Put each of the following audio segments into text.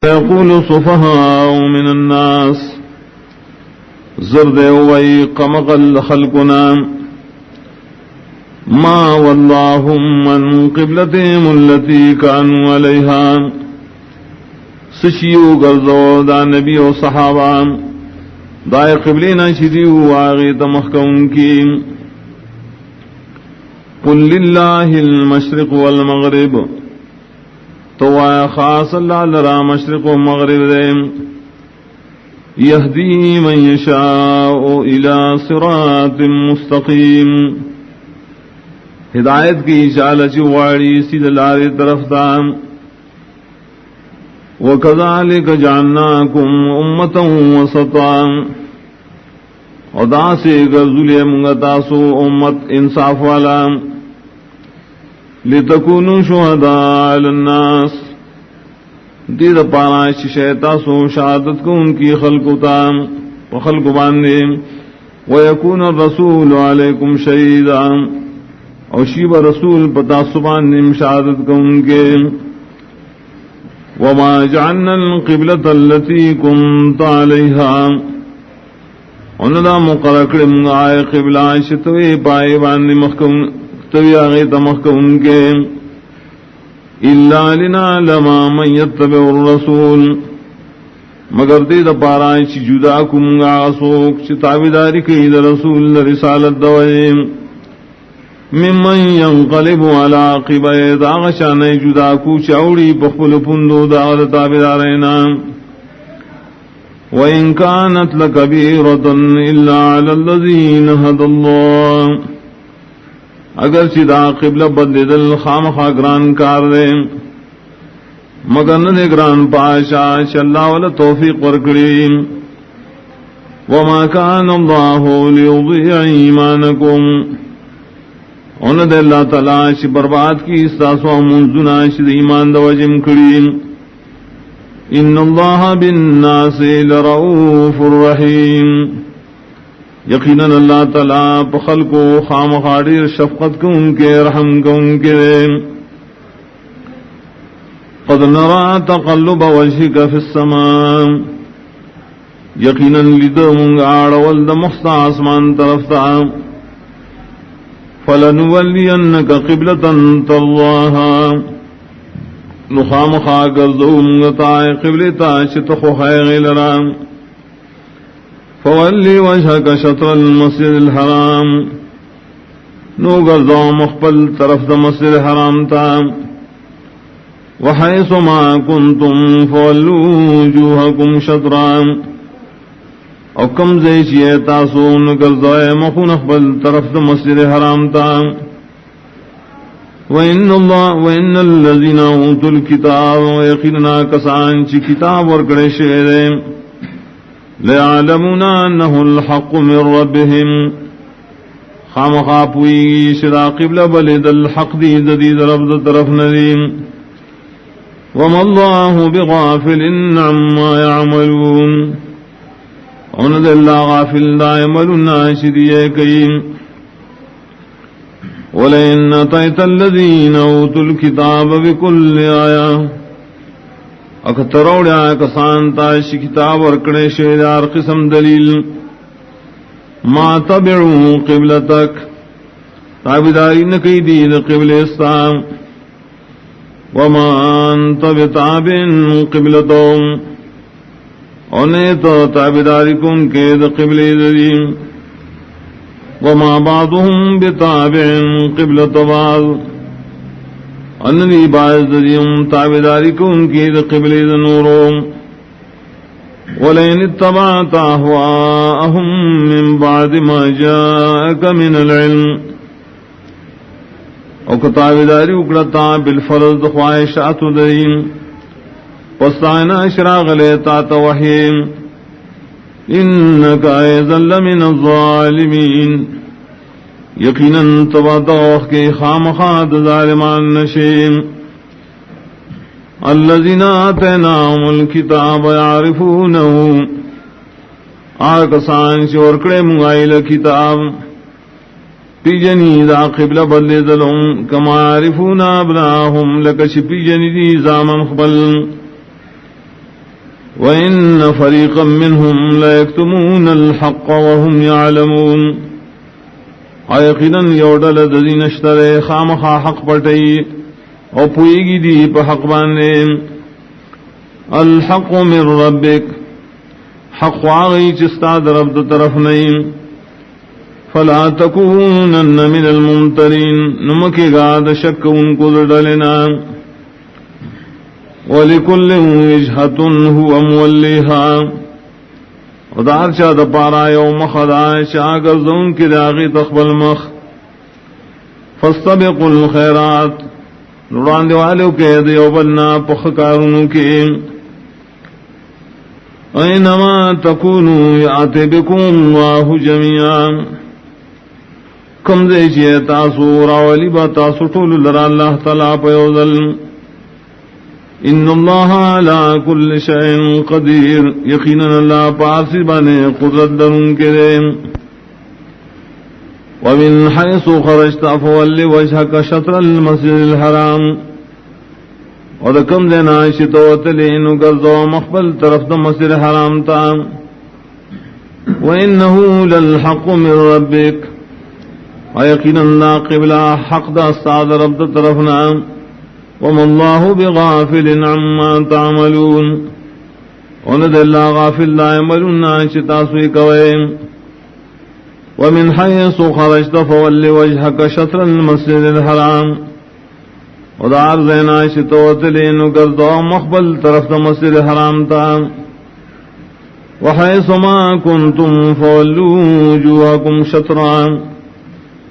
يقول السفهاء من الناس زرد وي قمقل خلقنا ما واللهم من قبلتهم التي كانوا عليها سشيو غرزو دا نبي و صحابہ دائے قبلنا شدیو آغیت محکم کی قل للہ المشرق والمغرب تو خاص اللہ لرا مشرق و مغرب دے یہدی من یشاء الى صراط مستقیم ہدایت کی چال چواڑی سید لاری طرف دام وکذالک جعلناکم امتا وسطا ادا سے گرزولی منگتاسو امت انصاف والا لتکونوا شہداء علی الناس دید پاناش شیطا سو شہادت کو ان کی خلقتا وخلق باندے ویکون الرسول علیکم شہیدا اور شیب رسول پتا سبان شہادت کو ان کے وما جعلنا القبلة التي كنت عليها اندا مقرقم آئے قبلہ شتوی پائے باندے مخکم توی آغیت مخکم کے الا لنعلم من يتبع الرسول مگر دید پارائیں چی جدا کمگا سوک چی تابداری کی دا رسول رسالت دوئے ممن ينقلب على عقبه داغشان جدا کو چاوڑی بخبل پندو داغ تابدارینا وإن كانت لكبيرة إلا على الذين هدى الله اگر چدا قبلہ بدل خام خاگران کار دے مگر نہ گران پاشا اللہ والا توفیق ورکڑی وما كان الله ليضيع ایمانکم ان دے اللہ تعالی چ برباد کی استاسو منزنا چ ایمان دو جم کڑی ان اللہ بالناس لرؤوف الرحیم یقیناً اللہ تعالیٰ پخل کو خام خاڑیر شفقت کو ان کے رحم کو ان کے قد نرى تقلب وجهك في السماء یقیناً لدمگ آڑولد مخصا آسمان طرفتا فلنولینک قبلة ترضاها نخام خاگر دومگتا قبلتا شتخو خیغی لرام فولی وجهك شطر المسجد الحرام نو گردو مخبل طرف دا مسجد الحرام تا وحیث ما کنتم فولو وجوهكم شطرا او کم زیچی تاسو نو گردو مخون اخبل طرف دا مسجد الحرام تا وَإِنَّ الَّذِينَ أُوتُوا الْكِتَابَ وَيَقِينُنَا كَسَانْ چی کتاب ورکڑے شہرے لِيَعْلَمُونَ أَنَّهُ الْحَقُّ مِنْ رَبِّهِمْ خام خاپوئی شدا قبلہ بلد الحق دید رب طرف ندیم وَمَا اللَّهُ بِغَافِلٍ عَمَّا يَعْمَلُونَ اُند اللہ غافل دا عملنا شدیئے کئیم وَلَئِنْ أَتَيْتَ الَّذِينَ أُوتُوا الْكِتَابَ بِكُلِّ آيَةٍ اکتروڑیا کسان تاش کتاب ورکڑے شیدار قسم دلیل ما تبعو قبلتک تابداری نکی دید قبل اسلام وما انت بتابن قبلتوں انہیں تو تابداری کن کے قبل دلیم وما بعضهم بتابن قبلت بعض اننی باعث دریم تابداری کو ان کی قبل نوروں ولئن اتبعت اهواءهم من بعد ما جاءك من العلم او تابداری اکڑتا بالفرض خواہشات دریم پستائنا اشراغ لیتا توحیم انکا ایزا لمن الظالمین یقیناً تبادوخ کے خامخاد ظالمان نشیم الذین آتیناہم الکتاب یعرفونہو آکسان چورکڑے منگائل کتاب پی جنی دا قبلہ بدل دلوں کما یعرفون ابناہم لکش پی جنی دی زامن خبل وَإِنَّ فَرِيقًا مِّنْهُمْ لَيَكْتُمُونَ الْحَقَّ وَهُمْ يَعْلَمُونَ یقیناً یوڈل ددین اشترے خامخا حق پٹئی او پوئیگی دی پا حق بانے الحق من ربک حق واغی چستا درب دو طرف نہیں فلا تکونن من الممترین نمکی گاد شک ان کو ڈلنا وَلِكُلٍّ وِجْهَةٌ هُوَ مُوَلِّهَا ودار چا دا پارا یوم خدا شاگر زون کی داغی تقبل مخ فاستبقوا الخیرات نوران دیوالو کے دیو بلنا پخکارونو کے اینما تکونو یاتی بکم اللہ جميعا کم دے چیئے تاسو راولی با تاسو طول لرا اللہ تعالیٰ پیوزل ان اللہ علی کل شیء قدیر یقینا اللہ پارسی بانے قدرت درن کے دے ومن حیث خرجت فول وجهك شطر المسجد الحرام اور کم دینا شتوتلین گردو مقبل طرف دا مسجد حرام تا وانه للحق من ربك یقینا اللہ قبلہ حق دا استاد رب دا طرفنا وما الله بغافل عما تعملون وند الله غافل لا يعملون شتاسوي كوين ومن حيث خرجت فول وجهك شطر المسجد الحرام ودار زينا شتوتلين قرضوا مقبل طرف مسجد الحرام تا وحيث ما كنتم فولوا وجوهكم شطرا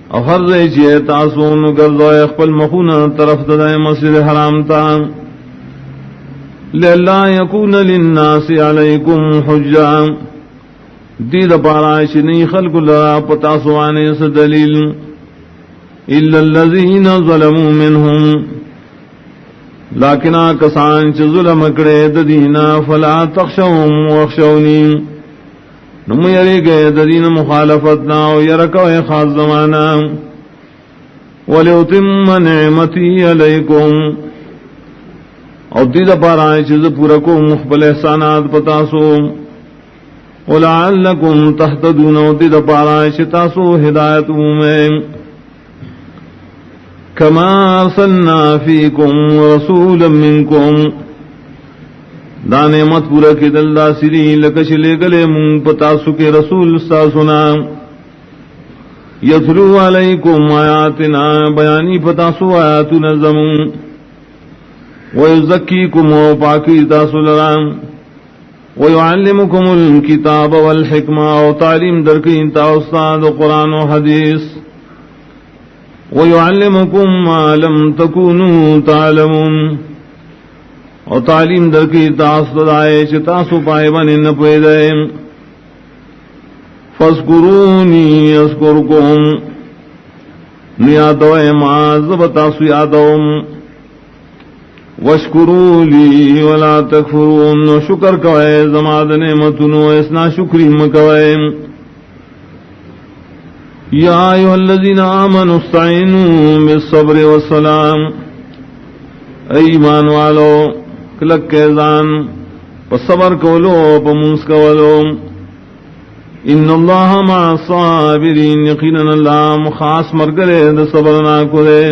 افر چیئے تاسون گردو اخپل مخون طرف دائے مسجد حرام تا لئلا یکون للناس علیکم حجا دید پارائش نی خلق لرا پتاسوانے سے دلیل الا الذین ظلموا منہم لیکن کسان چ ظلم کرے ددینا فلا تخشوهم واخشونی نمو یری گئے دین مخالفتنا و یرکو خاص زمانا ولیتم نعمتی علیکم او دید پارائے چیز پورکو مخبل احسانات پتاسو ولعلکم تحتدون او دید پارائے چتاسو ہدایت میں کما ارسلنا فیکم رسولا منکم دانے مت پورا کی دلدا سری لکش لے گلے من پتاسو کے رسول سنا یتلو علیکم آیاتنا بیانی پتاسو آیات نظم ویزکیکم و پاکی تاسو لرام ویعلمکم الکتاب والحکمہ و تعلیم درکین تا استاد قرآن و حدیث ویعلمکم ما لم تکونوا تعلمون اور تعلیم در کی تاسو دائے چتاسو پائے بنے نہ پیدے فاذکرونی اذکرکم نیادو ماز بتاسو یادوم واشکروا لی ولا تکفرون شکر کوئے زماد نعمتنو اسنا شکری مکوئے یا ایھا الذین آمنوا استعینوا بالصبر والسلام ایمان والو کلک کے زان پا صبر کولو پا منس کولو ان اللہ مع صابرین یقینا اللہ مخاص مرگرے دا صبرنا کلے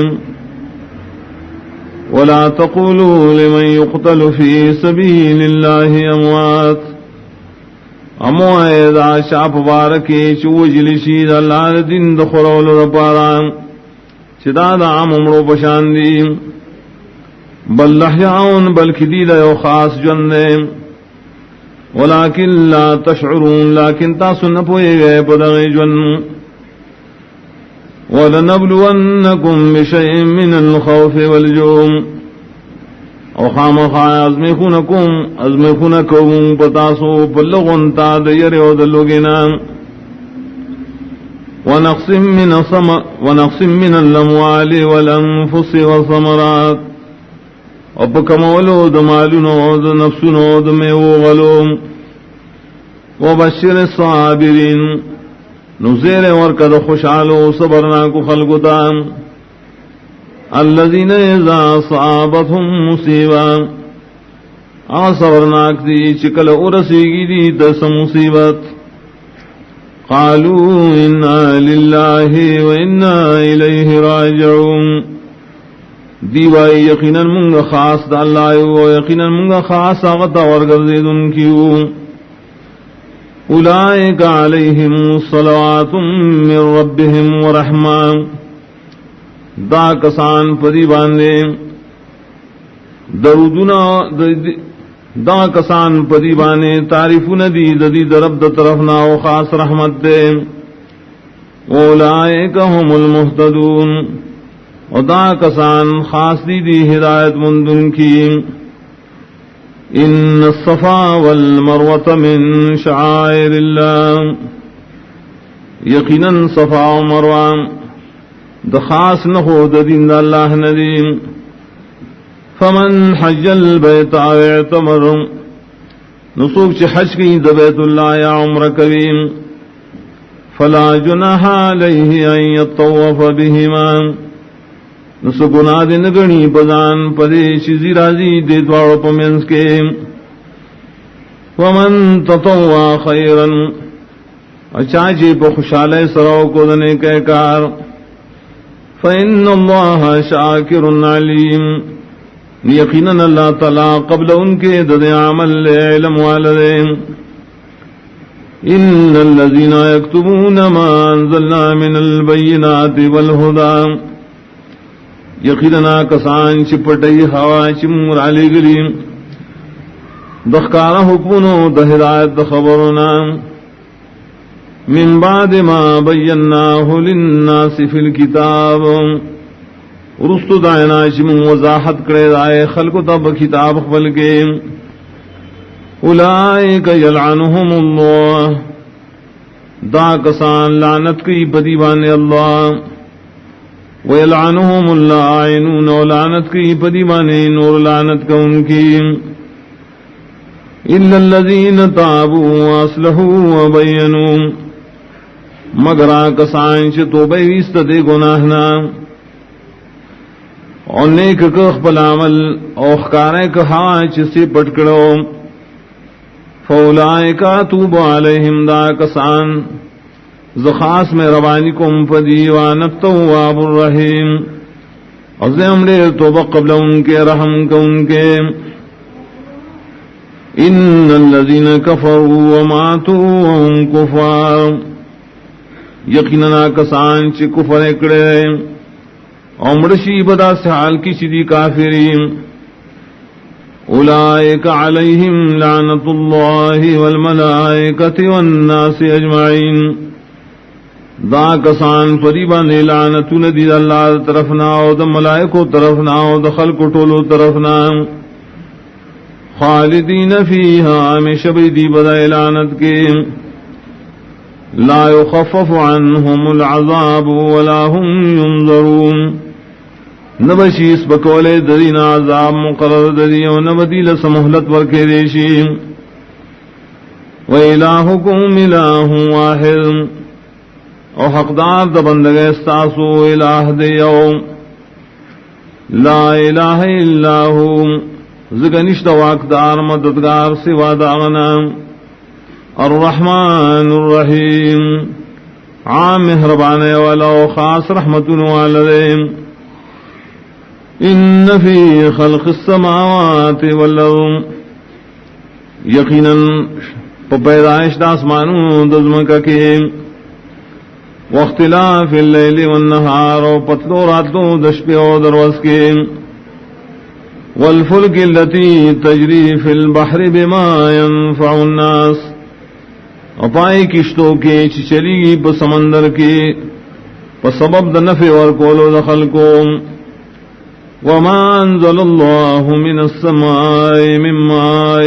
ولا تقولوا لمن يقتل في سبيل الله اموات اموائے دا شاپ بارکی چوجلشی دا اللہ دین دا خرول دا پارا چدا دا عام عمرو پشاندیم بل لحیاؤن بلکہ دیدہ یو خاص جندے ولیکن لا تشعرون لیکن تاسو نپوئے گئے پدغی جن وَلَنَبْلُوَنَّكُمْ بِشَيْءٍ مِّنَ الْخَوْفِ وَالْجُوعِ او خامخا ازمخونکم پتاسو پلغن تا دیر او دلوگنا ونقص من الاموال والانفس والثمرات او پکمولو دمالونو دنفسونو دمیو غلوم وبشر الصابرین نزیر ورکد خوشحالو صبرنا کو خلقتا الذین اذا صابتهم مصیبا صبرناک دی چکل ارسیگی دی دس مصیبت قالوا انا للہ و انا الیہ راجعون دیوائی یقینا منگا خاص دا اللہ و یقینا منگا خاص آغتا ورگردن کیو اولئک علیہم صلوات من ربهم ورحمہ دا کسان پدی باندے درودنا دا کسان پدی بانے تعریفون دی ددی درب دا طرفنا و خاص رحمت دے اولئک هم المہتدون و دا کسان خاص دی ہدایت مندن کی ان الصفا والمروة من شعائر اللہ یقینا صفا و مروہ دا خاص نخو دا دین دا اللہ ندیم فمن حج البیت او اعتمر نسوک چی حج کی دا بیت اللہ یا عمر کریم فلا جناح علیہ ان یطوف بہما نسکنا دن گنی پدان پدے چیزی رازی دے دوارو پمینس کے ومن تطوع خیرا اچاچے پا خوشالے سراؤ کو دنے کے کار فإن اللہ شاکر علیم یقینا اللہ تعالی قبل ان کے دد عمل علم والدے ان الذین یکتبون ما انزلنا من البینات والہدى یقینا کسان چپٹئی ہوا چمور علی گلیم دخکارا حکمنو دہدایت دخبرنا من بعد ما بیناہ للناس فی الکتاب رستو دائنا چمون وضاحت کرے دائے خلق تب کتاب خبل کے اولئک یلعنہم اللہ دا کسان لعنت کی بدیبان اللہ ویلعنہم اللعینون ولعنت کی بدیبان نور لعنت کا ان کی الا الذین تابوا واصلحوا وبینوا مگر کسان چ توبہ ویست دے گناہنا اور نیک کخ پل عمل اوخکارے کہا چسی پٹکڑو فاولائک اتوب علیہم دا کسان زخاص میں روانی کم پدی وانت تواب الرحیم عظیم لے توبہ قبل ان کے رحم کا ان کے ان الذین کفروا وماتوا وهم کفار یقیننا کسان چی کفر اکڑے امرشی بدا سے حال کی چیدی کافرین اولئک علیہم لعنت اللہ والملائکۃ والناس اجمعین دا کسان فریبان لعنتون دی اللہ طرفنا و دا ملائکو طرفنا و دا خلق طولو طرفنا خالدین فیہا ہمیشہ دی بدا لعنت کے لا يخفف عنهم العذاب ولا هم ينظرون نبشیس بکولے درین عذاب مقرر دری و نبدیل سمحلت ورکے دیشی وَإِلَٰهُكُمْ إِلَٰهٌ وَاحِدٌ او حقدار دا بندگے استاسو الہ دیو لا الہ الا ہو زگنشت واقدار مددگار سوا داغنا الرحمن الرحیم عام مہربان والا و خاص رحمت والدے ان فی خلق السماوات والارض یقینا پیدائش داسمانوں دزمکا کے واختلاف اللیل والنہار و پتلو راتوں دشپے و دروز کے والفلک اللتی تجری فی البحر بما ينفع الناس اپائی کشتوں کے چلی گی پا سمندر کے پا سبب دا نفع ورکولو دخل کو وما انزل اللہ من السماء من ماء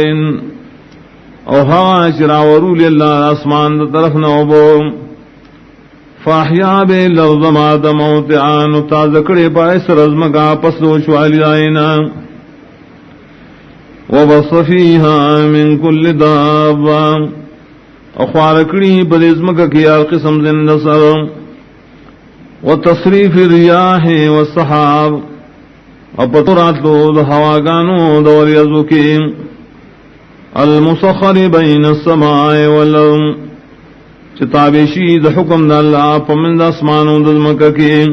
او ہوا چراورو للہ اسمان دا طرف نوبو فاحیا بے لفظ ماد موتعان تازکڑے پائس رزمگا پس دوچوالی آئینا وبص فیہا من کل دابا اخوارکڑی بدزمگا کیا قسم زند سر وتصریف الریاح والصحاب اپترات دو ہواگانو دوریزو کی المسخر بین السماء والارض چتابشی د حکم د اللہ پمند اسمان و دزمکہ کی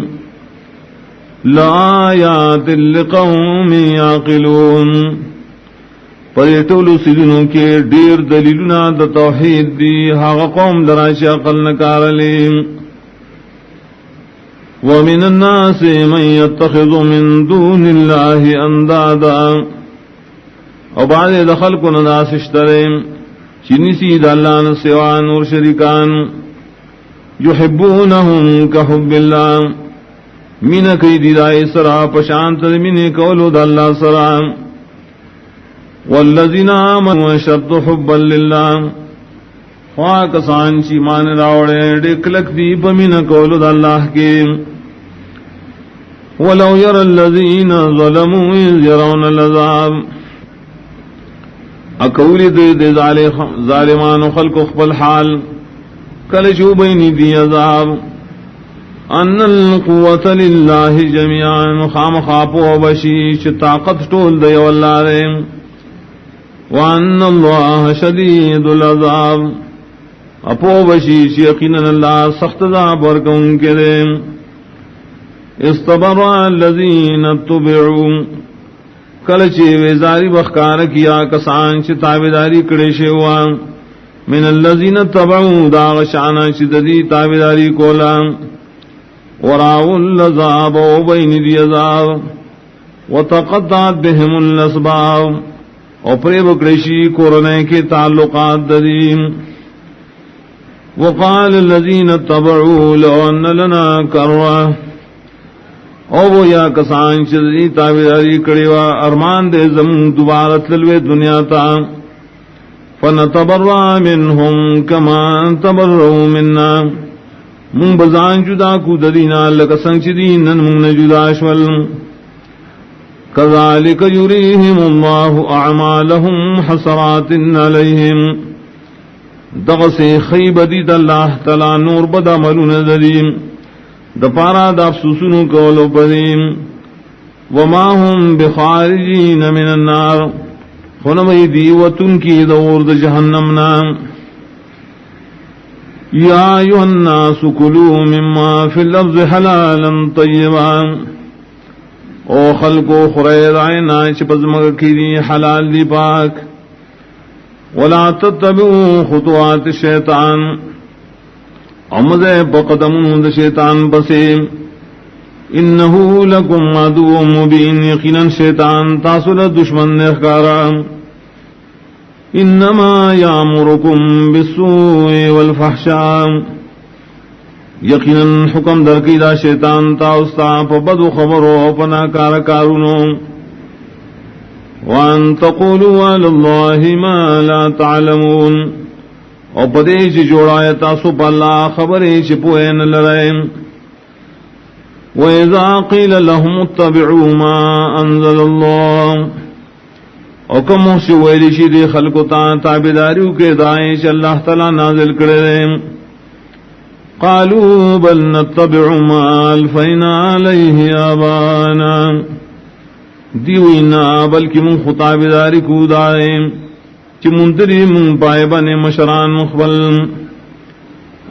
لآیات لقوم یعقلون پر ټولو سیدنو کې ډیر دلیلونه د توحید دی هغه قوم درا چې عقل نکارلی ومن الناس من يتخذ من دون الله اندادا او بعد دخل کو ناس اشتریم چنی سید اللہ نے سوا نور شریکان یحبونہم کحب اللہ من کئی دیدائی سرا پشانت من کولو دا اللہ سرا والذین آمنوا اشد حبا للہ خواکسان چی مان راوڑے ڈکلک دی پمن کولو دا اللہ کے ولو یر الذین ظلموا اذ یرون العذاب اکولی دے ظالمان و خلق اخبر حال کل جو بینی دی عذاب ان القوة للہ جميعا خام خاپو و بشیش طاقت ٹول دے واللہ رے وان اللہ شدید العذاب اپو بشیش یقینا اللہ سخت عذاب ورکن کے دے استبرأ الذین اتبعوا کلچے ویزاری بخکار کیا کسان چی تابداری کڑیشے ہوا من الذین تبعوا داغ شانا چی ددی تابداری کولا وراؤ العذاب و بین دی عذاب وتقطعت بهم الاسباب او پریب کڑیشی کورنے کے تعلقات ددی وقال الذین تبعوا لو ان لنا کروا او وہ یا کسان چیزی تابداری کڑیوا ارمان دے زمون دوبارہ تلوے دنیا تا فنتبرع منہم کما تبرعوا منا من بزان جدا کو ددینا لکسنگ چیدین نن من جدا شول کذالک یریہم اللہ اعمالہم حسرات علیہم دغسی خیب دید اللہ تعالی نور بدا ملون ددیم دپارا دا افسوسنو کولو پدیم وما هم بخارجین من النار خنمی دیوتن کی دور دا جہنمنا یا ایوہ الناس کلوا مما فی اللفظ حلالا طیبا او خلقو خرید عینا چپزمگ کی دی حلال دی پاک ولا تتبعوا خطوات الشیطان امدے بقدمون دا شیطان بسے انہو لکم عدو مبین یقینا شیطان تاسل دشمن اخکارا انما یامرکم بالسوء والفحشاء یقینا حکم درکی دا شیطان تاستا پا بدو خبرو پنا کارکارونو وان تقولوا علی اللہ ما لا تعلمون او پدے چی جوڑائے تاسو پا اللہ خبرے چی پوئے نلرائے وَإِذَا قِيلَ لَهُمُ اتَّبِعُوا مَا أَنزَلَ اللَّهُ او کمو سی ویلی شی دے خلقو تا تابداریو کے دائیں چی اللہ تعالی نازل کرے قالوا بل نتبع ما الفینا علیہ آبانا دیوینا بلکہ من خطابداری کو دائیں چی منتری من پائے بنے مشران مخبل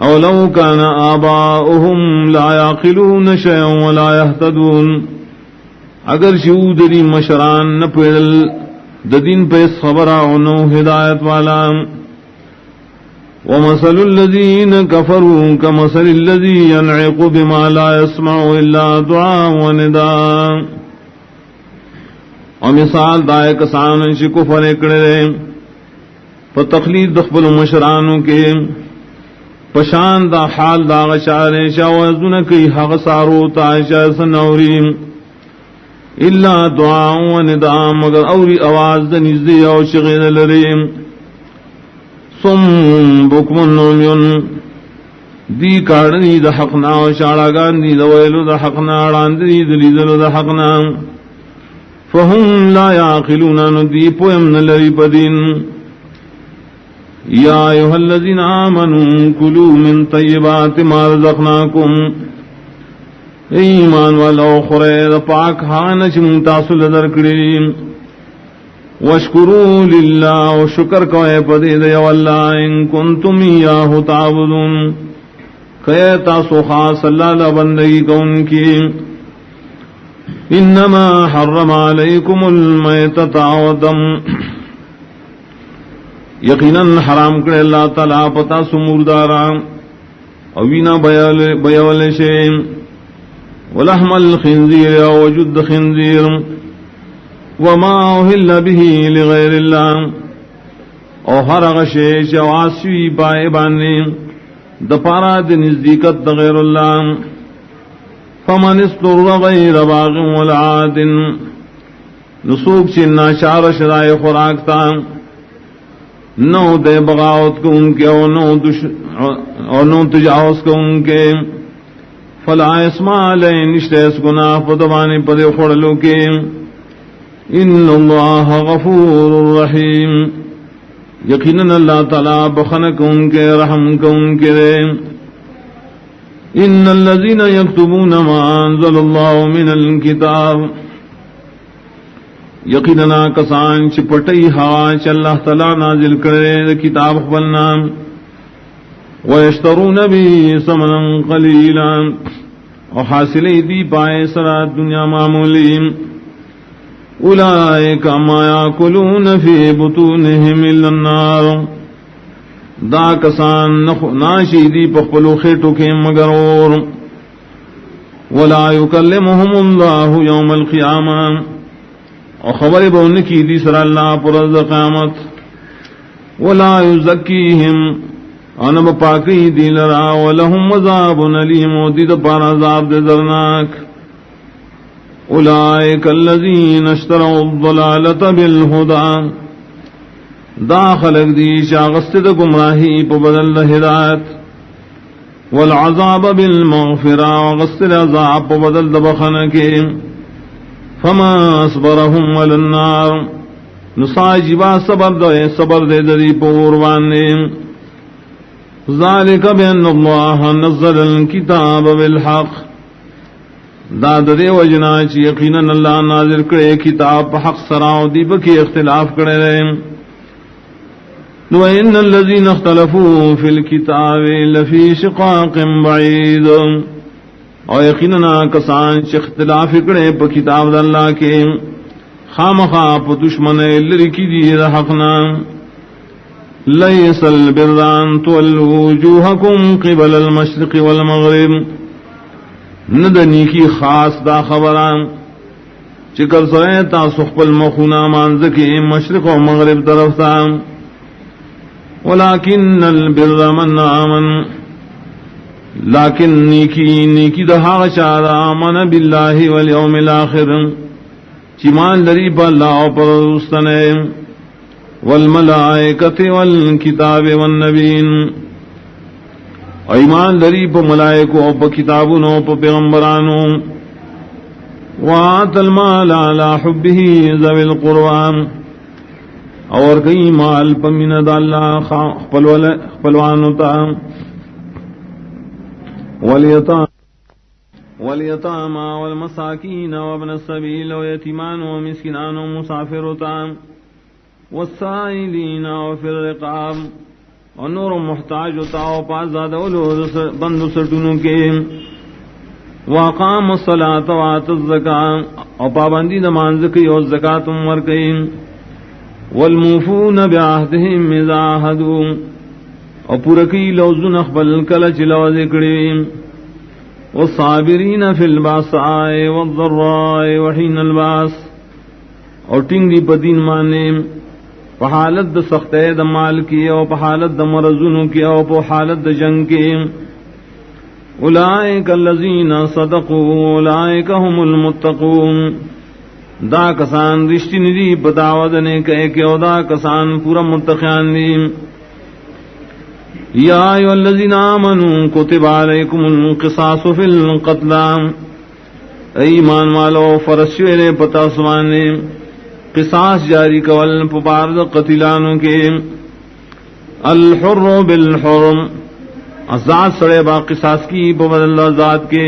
اولو کان آباؤہم لا یعقلون شیئا ولا یہتدون اگر شیودری مشران نپیدل ددین پیس خبرانو ہدایت والا ومثل الذین کفروا کمثل الذی ینعق بما لا يسمع الا دعاء ونداء اور مثال دائے کسان شی کفر اکڑے فتقلید دخبل مشرانوں کے پشان دا حال دا غشارے شاوزن کی حق سارو تاشا سنوریم الا دعاء و نداء مگر اوری آواز دا نزدی او شغیر لریم سم بکمن نومیون دی کارنی دا حقنا و شاڑاگان دی دا ویلو دا حقنا راندی دلیدلو دا حقنا فهم لا یعقلون ندی پویم نلری پدین یا ایوہ الذین آمنوا کلوا من طیبات ما رزقناکم ایمان والا خورے دا پاک ہانا چی منتاصل در کریم واشکروا للہ و شکر کوئے پدید یو اللہ ان کنتم ایاہ تعبدون کہ تاسو خاص اللہ لبندگی کون کی انما حرم علیکم المیتۃ والدم یقیناً حرام کرے اللہ تعالیٰ پتا سمردارا اوینا بیول شیم ولحم الخنزیر وجد خنزیر وما اہل به لغیر اللہ او ہر غشیش واسوی پائے بانے دپارا نزدیکت غیر اللہ فمن استر غیر باغ ولا عاد نسوک چنا شار شرائے خوراکتا نو دے بغاوت کو ان کے اور نو تجاوز کو ان کے فلا اسما علیہ نشتیس گناہ پدوانے پدے خوڑلو کے ان اللہ غفور الرحیم یقیناً اللہ تعالیٰ بخنک ان کے رحم کو ان کے دے ان الذین یکتبون ما انزل اللہ من الکتاب یقیناً کسان چپٹئی ہوا چ اللہ تعالیٰ نازل کرے کتاب خبلنا ویشترون بھی ثمنا قلیلا اور حاصل دی پائے سرا دنیا معمولی اولئک ما یاکلون فی بطونہم الا النار دا کسان ناشی دی پخپلو خیٹو کے مگر اور ولا یکلمہم اللہ یوم القیامہ اور خبر بون کی دی سر اللہ پر قیامت ولا یزکیہم انب پاکی دی لرا ولہم عذاب علیم و دید پار عذاب دے درناک اولئک الذین اشتروا الضلالۃ بالہدی دا خلق دی شاغست دا گمراہی پا بدل ہدایت والعذاب بالمغفرہ وغست عذاب پا بدل دا بخنکے فما اصبرهم علی النار نصاجبا صبر دے دری پوروانے ذالک بین اللہ نزل الکتاب بالحق داد دے وجنا چی یقیناً اللہ نازل کرے کتاب حق سراؤ دی بکی اختلاف کرے رہے وَإِنَّ الَّذِينَ اخْتَلَفُوا فِي الْكِتَابِ لَفِي شِقَاقٍ بَعِيدٍ اور یقیناً کسان چی اختلاف کرے پا کتاب دا اللہ کے خامخا پا دشمن لرکی دی حقنا لَيْسَ الْبِرَّ أَن تُوَلُّوا وُجُوهَكُمْ قِبَلَ الْمَشْرِقِ وَالْمَغْرِبِ ندنی کی خاص دا خبران چکر سوئے تا سخپل مخونا مانزکی مشرق و مغرب طرف تا ولیکن البر من آمن لیکن نیکی دہا چارا آمن باللہ والیوم الاخر چیمان لری پا اللہ پر رستنے والملائکت والکتاب والنبین ایمان لری پا ملائکو پا کتابونو پا پیغمبرانو وآت المال علی حبه ذوی القرآن اور کئی مال پا مند اللہ خپلوانو تا والیتاما والمساکین وابن السبیل ویتیمان ومسکنان ومسافر تا والسائلین وفی الرقاب اور نور محتاج ہوتا اور پاس زیادہ بند سٹنوں کے واقام الصلاۃ وآت الزکاۃ اور پابندی نماز کی اور زکات عمر کی والموفون بعہدہم اذا عاہدوا اور پورکی لوزن اخبل کلچ لوز کڑی والصابرین فی الباساء والضراء وحین الباس اور ٹنگی بدین مانے پحالت د سخت د مال کی او پحالت د مرزونو کی او پحالت د جنگ کی اولئک الذین صدقوا اولئک هم المتقون دا کسان رشتی ندی بدعوت نے کہے کہ او دا کسان پورا متقیان دی یا ایھا الذین آمنوا کتب علیکم القصاص فی القتل ایمان والو فرض شوئے پتا سوانے قصاص جاری کول پبارد قتلانوں کے الحر بالحرم ازاد سڑے با قصاص کی پبدل ازاد کے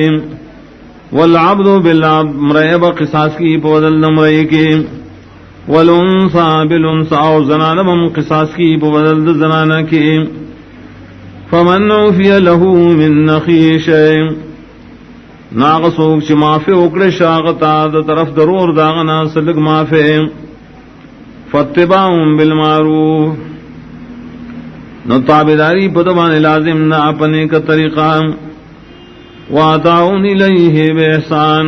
والعبد بالعبد مرے با قصاص کی پبدل مرے کے والانثى بالانثى او زنانہ بم قصاص کی بدل زنانہ کی فمن عفی له من اخیہ شیء ناغسوک چی معافی اکڑے شاغتا دا طرف درور داغنا سلگ معافی فاتباع بالمعروف نو تابداری پدبان لازم نا اپنے کا طریقہ واتعون الیہ بإحسان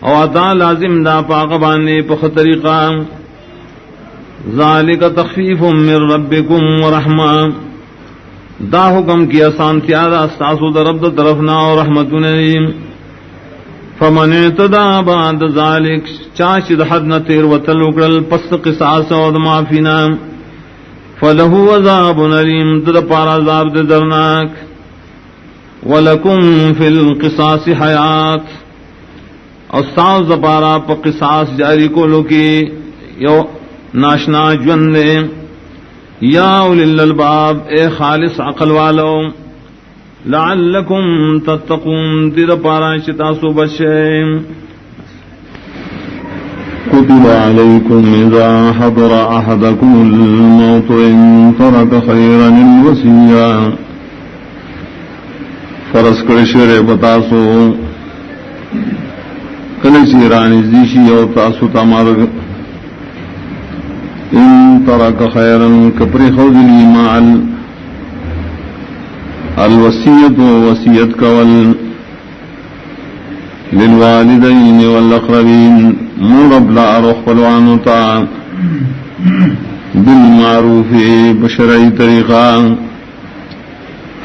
او عطا لازم دا پاقبانے پخ طریقہ ذالک تخفیف من ربکم ورحمہ دا حکم کی آسان تیارا استاسو دا رب دا طرفنا اور رحمت نیم فمن اعتدا بعد ذالک چاچد حدنا تیر وطل اکرل پس قصاص اور معافینا فلہو عذاب علیم دا پارا عذاب دا درناک ولکم فی القصاص حیات استاذ زپارا پا قصاص جاری کو لکی یو ناشنا جون لے یا اولی الالباب اے خالص عقل والو لعلکم تتقون دیر پارا شتاسو بچے كتب عليكم إذا حضر أحدكم الموت إن ترك خيرا الوصية فرض کرشر بتاسو کلچی رانی زیشی اور تاسو تمارگ ان ترک خیرا کپری خوزلی مع الوصیت و وصیت کول للوالدین والاقربین مورب لا روح والوانتا بالمعروف بشرعی طریقہ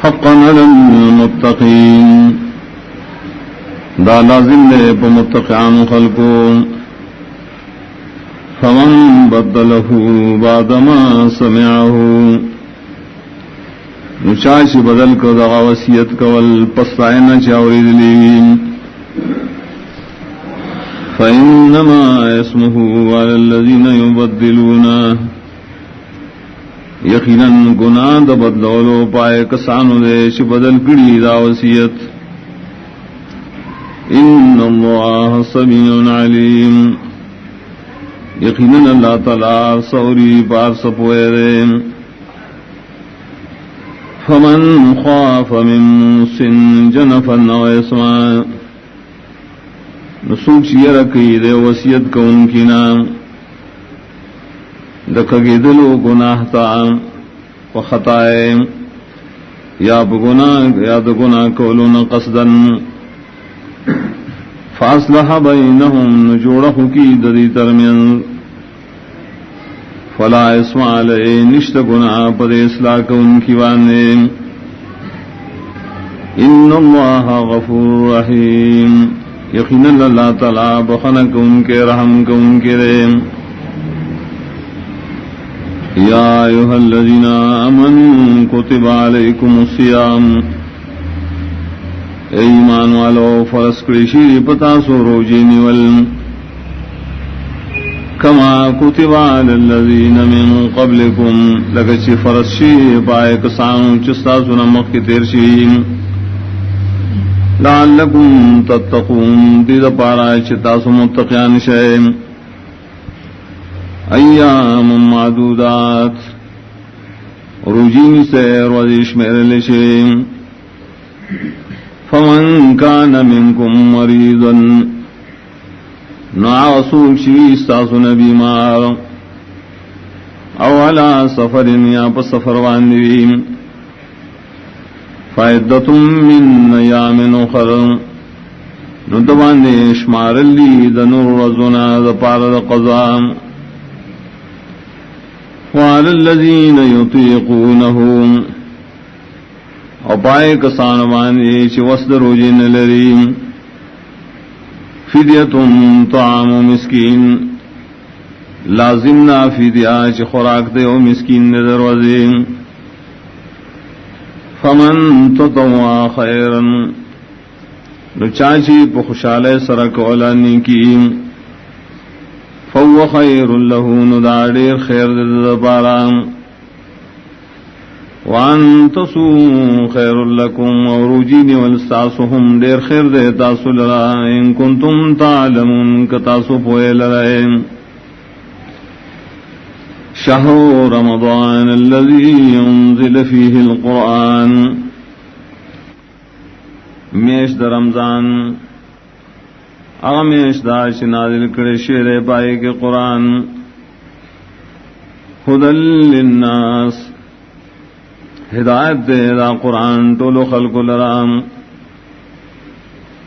حقا علی المتقین دا لازم دے پا متقیان خلقو فمن بدلہ بعد ما سمعہ نچاش بدل کو دغا وصیت کول پسائنا چاوری دلیوین فإنما اسمه على الذين يبدلون یقیناً گناہ دا بدلولو پائے کسانو دے چھ بدل کری دا وصیت ان اللہ سمیع علیم یقیناً اللہ تعالی سوری پار سپوئے دے فمن خاف من سن جنفا او اسما نسوک چیر کی دے وصیت کو ان کی نام دکھگی دلو گناہ تا و خطائے یا بگناہ کولون قصدن فاصلح بینہم نجوڑہ کی ددی ترمین فلا اسم علیہ نشت گناہ پد اصلاح کو ان کی وانے ان اللہ غفور رحیم یقینا اللہ تعالی بخنک ان کے رحم کو ان کے رحم یا ایھا الذین آمنوا کتب علیکم الصیام ایمان والو فرض کرشی پتا سو روجی نیول کما کتب علی الذین من قبلکم لگچی فرض شی پائے کسانو چستا سنمک کی تیر شیم لعلکم تتقون دید پارا چتا سو متقیان شیم ایام معدودات روجین سے روزش میرے لشیم فمن کان منکم مریضا نعاسوک شویستاسن بیمار او علا سفر یا پس سفر واندویم فائدتم من ایام اخر ندوان شمار لی دنور رزنا دپار قضام وعلى الذين يطيقونه او پائے کسان مانے چی وسد روجن لریم فدیتم طعام مسکین لازمنا فدیا چی خوراک دے او مسکین دروازے فمن تطوع خیرا نچاچی پا خوشالے سرک علانی کی فهو خیر له نداریر خیر دبارا وان تصوموا خیر لکم وروجین والستاسهم دیر خیر دے تاسو لرا ان کنتم تعلمون کتاسو پوئے لرائے شهر رمضان الذي ينزل فيه القرآن میش در رمضان آمیش دا نازل کرے شیر پائے کے قرآن ہدل للناس ہدایت دے دا قرآن طول خلق لرام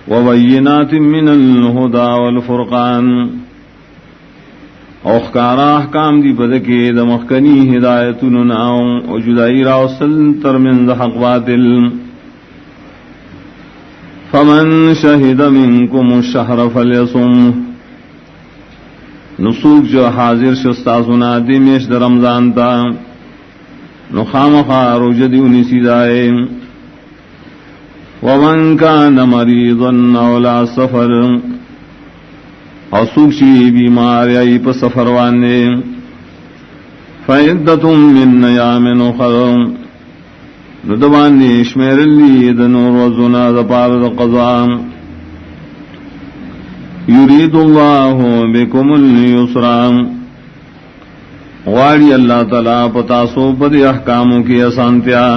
وبینات من الہدا والفرقان اوخکارا احکام دی بدکے دا مخکنی ہدایتنا و جدائی راوصل ترمن حق باطل فمن شہد منکم الشہر فلیصم نسوک جو حاضر شستا سنا دی میش در رمضان تا نخام خارو جدیونی سیدائے ومن کان مریضا اولا سفر اور سوکشی بیمار یا پا سفروانے فعدتم من ایام اخر ندوانی شمیر لی دنور وزنا دپار دقضا یرید اللہ بکم اليسرام غاری اللہ تعالیٰ پتاسو پدی احکاموں کی اسانتیا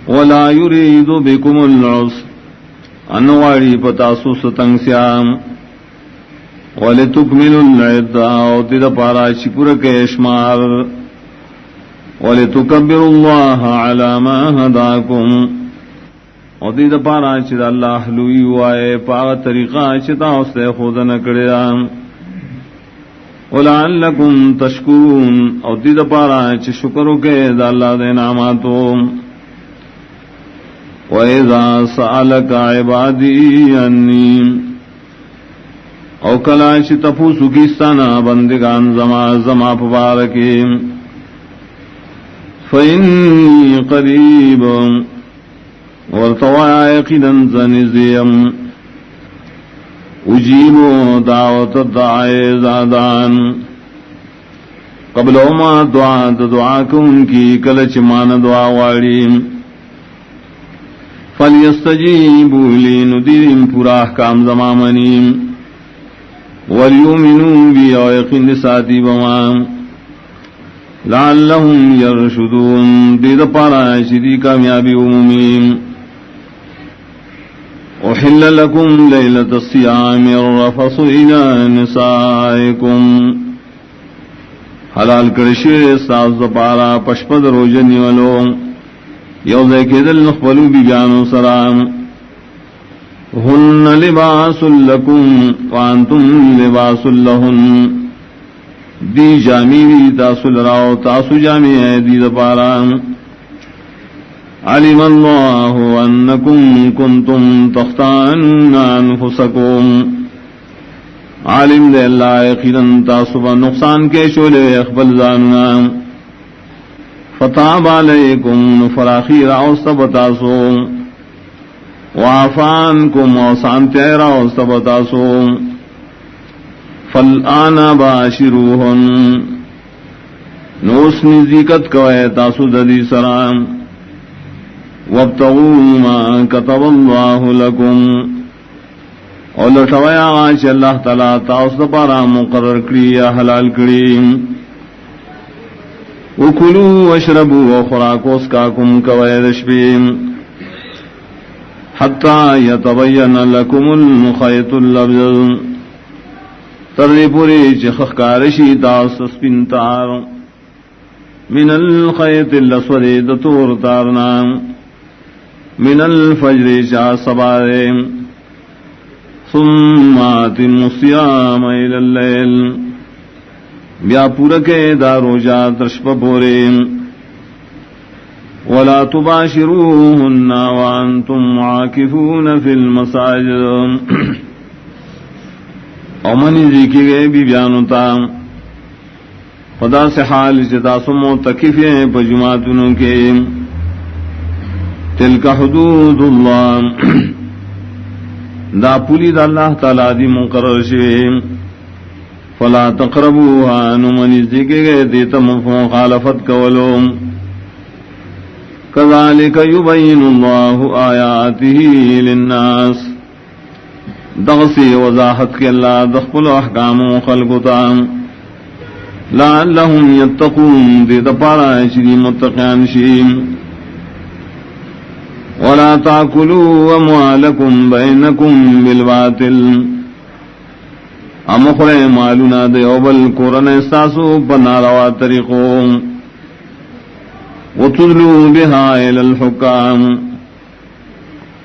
ولا یرید بکم العسر انواری پتاسو ستنگسیام وَلِتُكْمِلُوا الْعِدَّةَ وَتِدَ پارا شکرک اشمار وَلِتُكَبِّرُوا اللَّهَ عَلَى مَا هَدَاكُمْ وَتِدَ پارا چِدَ اللہ لوئی وائے پاغ طریقہ چتا اسے خود نکڑیا وَلَعَلَّكُمْ تَشْكُرُونَ وَتِدَ پارا چ شکرو کے دا اللہ دے نعماتو وَإِذَا سَأَلَكَ عِبَادِي أَنِّي او کلاش تپوسو کیستانا بندگان زما پبارکی فإنی قریب ورطوایا یقیدن زنزیم اجیبو دعوت الدعائی زادان قبل ما دعا کن کی کلچ مان دعا واریم فلیستجیبو لی ندیم پورا احکام زمامنیم وَلْيُؤْمِنُوا بِي وَيَقِنْ سَاتِي بَمَام لَعَلَّهُمْ يَرْشُدُونَ دید پارا شدی کامیابی عمومیم اُحِلَّ لَكُمْ لَيْلَةَ الصِّيَامِ الرَّفَثُ إِلَى نِسَائِكُمْ حلال کرشیر ساز پارا پشپد روجنی ولو یوزے کے دل نخبلو بی جانو سرام ہن لباس لکم وانتم لباس لہن دی جامی دی تاسو لراو تاسو جامی ہے دی دپارا علم اللہ انکم کنتم تختانون انفسکم عالم دے اللہ یقیناً تاسو با نقصان کے شولے اخبل زاننا فتاب علیکم فراخی راو سب تاسو وعفان کم اوسان تیرا استبتاسو فالآن باشروہن نوس نزیکت کوئے تاسو ددی سرام وابتغوا ما کتب اللہ لکم اور لٹویا آج اللہ تعالیٰ تاسو پارا مقرر کری یا حلال کری وکلوا واشربوا وخراکوس کاکم کوئے دشبیم حتى يتبين لكم الخيط الأبيض ترلی پوری چخ کارشی تاس سپنتار من الخيط الأسود دتور تارنا من الفجر شا صبارے ثم أتموا الصيام إلى الليل بیا پورکے دارو جا درشپ پورے ولا تباشروهن وانتم عاكفون في المساجد امن ذکی گئے بھی بیانتا خدا سے حال جتا سمو تکفیں پجماتنوں کے تلک حدود اللہ دا پولی دا اللہ تعالی دی مقرر شوے فلا تقربوها نمن ذکی گئے دیتا مخالفت کولوم كذلك يبين الله آياته للناس دغسی وضاحت کے اللہ دخل احکام خلقتا لعلهم يتقون دے دپارا شری متقیان شیم ولا تاكلوا اموالكم بينكم بالباطل امخر مالنا دے اوبل قرن احساسو بناروا طریقوں وتدلوا بها الى الحكام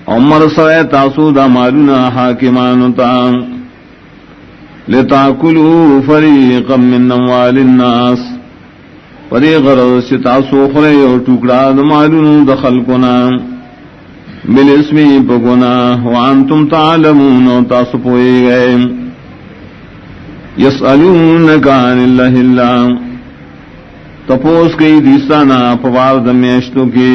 عمر سوئے تاسو دا مالنا حاکمان تام لتاكلوا فريقا من اموال الناس فريق غرض تاسو خرے اور ٹکڑا دا مالونو دخل کنا بالاسم بگنا وانتم تعلمون تاسو پوئے گئے يسألونك عن الله اللہ تپوس کی دیستانا پوار دمیشتو کی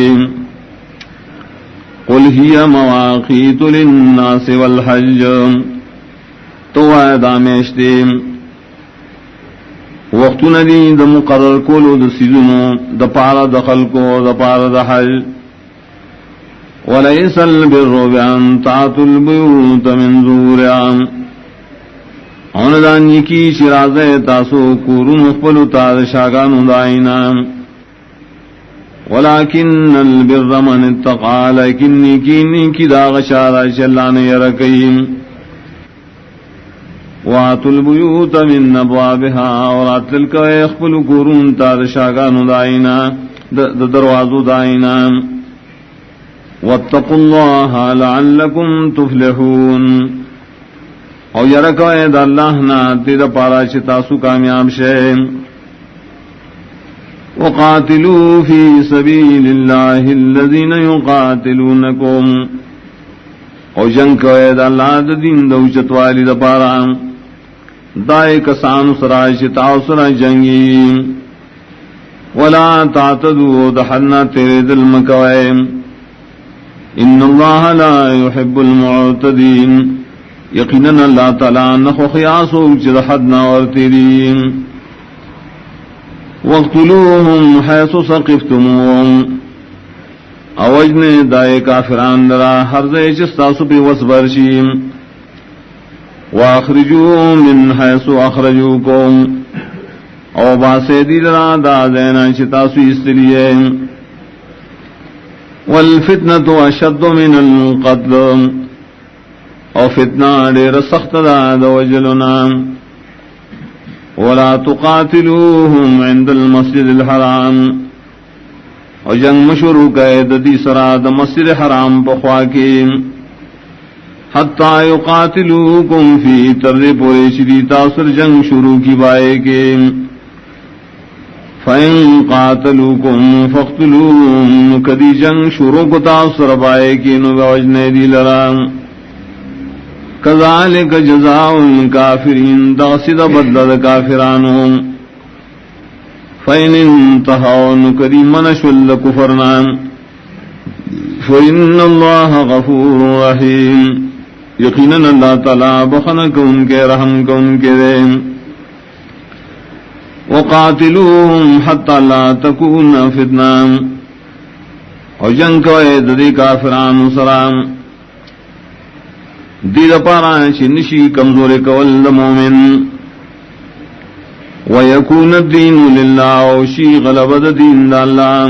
قل هي مواقیت للناس والحج تو دامیشتی وقت ندی دا مقرر کولو دا سیزنو دا پارا دا خلقو دا پارا دا حج وَلَيْسَ الْبِرُّ بِأَن تَأْتُوا الْبُيُوتَ مِن ظُهُورِهَا اون دانی کی شرازے تاسو کورون خپلو تا شاگانو دائنا وَلَكِنَّ الْبِرَّ مَنِ اتَّقَى لیکن نیکی دا غشارہ شلان یرکیم وَآتُوا الْبُيُوتَ مِن أَبْوَابِهَا اور اتل کا خپلو کورون تا شاگانو دائنا دروازو دائنا واتقوا الله لعلكم تفلحون او یرکو اید اللہ نا تید پارا چتاسو کامیاب شے وقاتلوا فی سبیل اللہ الذین یقاتلونکم او جنگ کو اید اللہ دین دوچت والی دا پارا دائے کسان سرائی چتاو سرائی جنگی ولا تعتدوا دحنا تیرے دل مکوائم ان اللہ لا يحب المعتدین یقیناً اللہ تعالیٰ نخو خیاسو چد حدنا ورتیرین وقتلوهم حیث ثقفتموهم اوجن دائے کافران درا حرزے چستاسو پی وصبرشیم واخرجوهم من حیث اخرجوکم او باسے دی درا دا دینا چتاسو استلیے والفتنة اشد من القتل او فتنہ دیر سخت دا وجلنا ولا تقاتلوهم عند المسجد الحرام او جنگ مشروع قید دی سراد مسجد حرام بخواکی حتی یقاتلوکم فی ترد پوریشی تاثر جنگ شروع کی بائے کے فَإِن قَاتَلُوكُمْ فَاقْتُلُوهُمْ کدی جنگ شروع کو تاثر بائے کی نوجنے دی لرام کذالک جزاء الکافرین داسد بدل کافرانوں فَإِنِ انْتَهَوْا نُكَرِي مَنَشُلَّ كُفَرْنَا فَإِنَّ اللَّهَ غَفُورٌ رَحِيمٌ یقیناً اللہ تعالیٰ بخنک ان کے رحم کو ان کے دے وَقَاتِلُوهُمْ حَتَّى لَا تَكُونَ فِتْنَةٌ اور جنگ کو دی کافران سلام دید پارا چنشی کمزور کول مومن وَيَكُونَ الدِّينُ لِلَّهِ وشی غلبت دین دا اللہ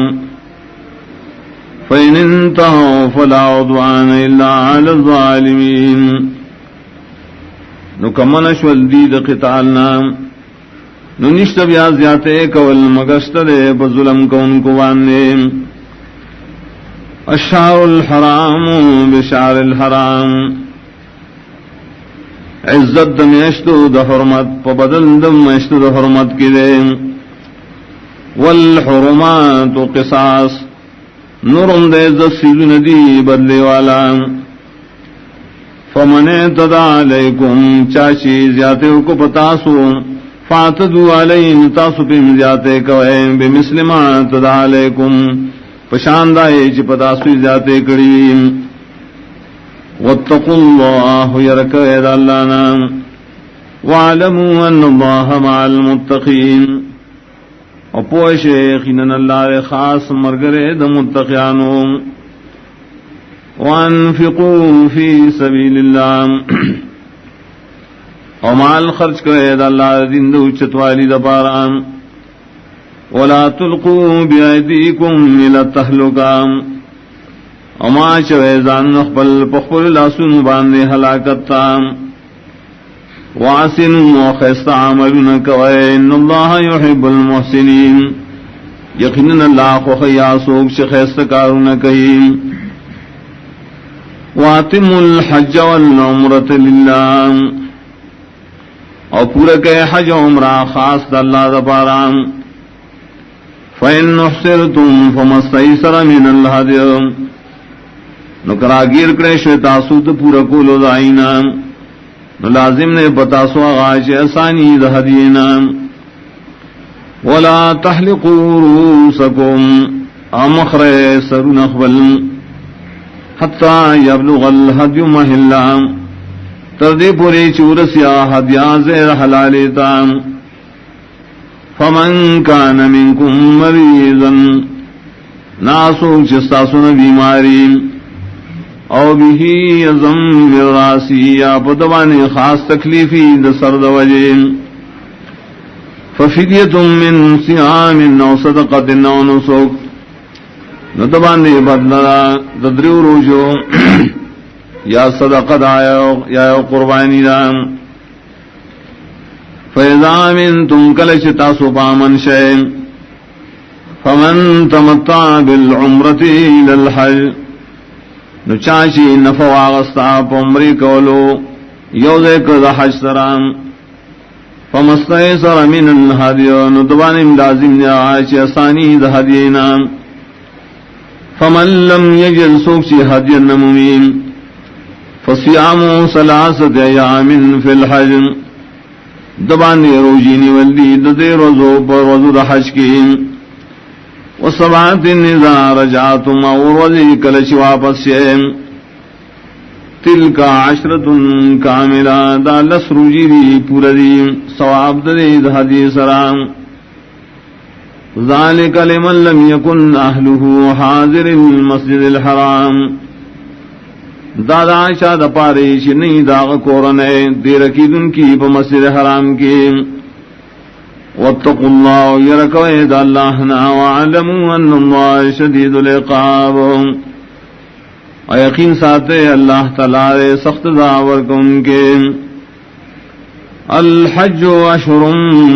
فَإِنِ انْتَهَوْا فَلَا عُدْوَانَ إِلَّا عَلَى الظَّالِمِينَ نکمن شول دید قتالنا ننشت بیا زیادے کول مگشت دے بظلم کون کو وانے الشہر الحرام بشہر الحرام عزت دمیشتو دا حرمت پا بدل دمیشتو دا حرمت کی دے والحرمات قصاص نرم دے عزت سیدن دی بدلے والا فمن اعتدى علیکم چاچی زیادے کو پتاسو فاعتدوا علیہم تاسو پیم زیادے کوئے بمثل ما اعتدى علیکم پشاندائے چی پتاسو زیادے کریم واتقوا اللہ یرک اید اللہ نام وعلموا ان اللہ مع المتقین اپوش یقیناً اللہ خاص مرگرے دا متقیانوں وانفقوا فی سبیل اللہ او مال خرچ کرے دا اللہ دین دو چتوالی دا پارام ولا تلقوا بأيديكم إلى التهلكة اما چویزان نخبل پخبل لاسون باندے حلاکتا واسنوا وخیست عملنا کوئے ان اللہ يحب المحسنین یقیناً اللہ خوخیا سوک شخیست کارنا کئی واتموا الحج والعمرة للہ اور پورا کہ حج عمرہ خاص دا اللہ دا پارام فَإِنْ نُحْسِرْتُمْ فَمَا اسْتَيْسَرَ مِنَ الْهَدْيِ نو کراگیر کرے شوی تاسو تو پورا کولو دائینا نو لازم نے بتاسو آغاش اسانی دا حدینا ولا تحلقوا رؤوسکم امخر سرون اخبل حتی یبلغ الحدی محلا تردی پوری چورسیا حدیان زیر حلالیتا فمن کان منکم مریضا ناسو چستاسون بیماری او بھی ازم راسی یا پدوان خاص تکلیفی د سرد وجہ ففدیۃ من صیام او صدقۃ او نسک ندبان بدلا ددریو روجو یا صدقۃ یا قربانی دا فاذا منتم کلش تاسو پامن شے فمن تمتع بالعمرۃ الى الحج نو چاچی نفو آغستا پمری کولو یوزے کد حج سرام فمستیسر من الحدیو نو دوانیم لازم دیا آچی اسانی دا حدینا فمن لم یجل سوکچی حدی النمومین فصیامو سلاست ایام فی الحج دبان دی روجینی والدی ددی روزو پر وزو دا حج کی وسبعت اذا رجعتم اوروزی کلچ واپس شیم تلک عشرۃ کاملہ دا لس روجی دی پورا دی ثواب دی حدیث سرام ذالک لمن لم یکن اہلہ حاضر المسجد الحرام دادا شاد پاریش نہیں داغ کورنے دیرکی دن کی پا مسجد حرام کی واتقوا الله يركوا إذا اللهنا وعلموا أن الله شديد العقاب ويقين ساتے اللہ تعالی سخت داورکم کے الحج اشہر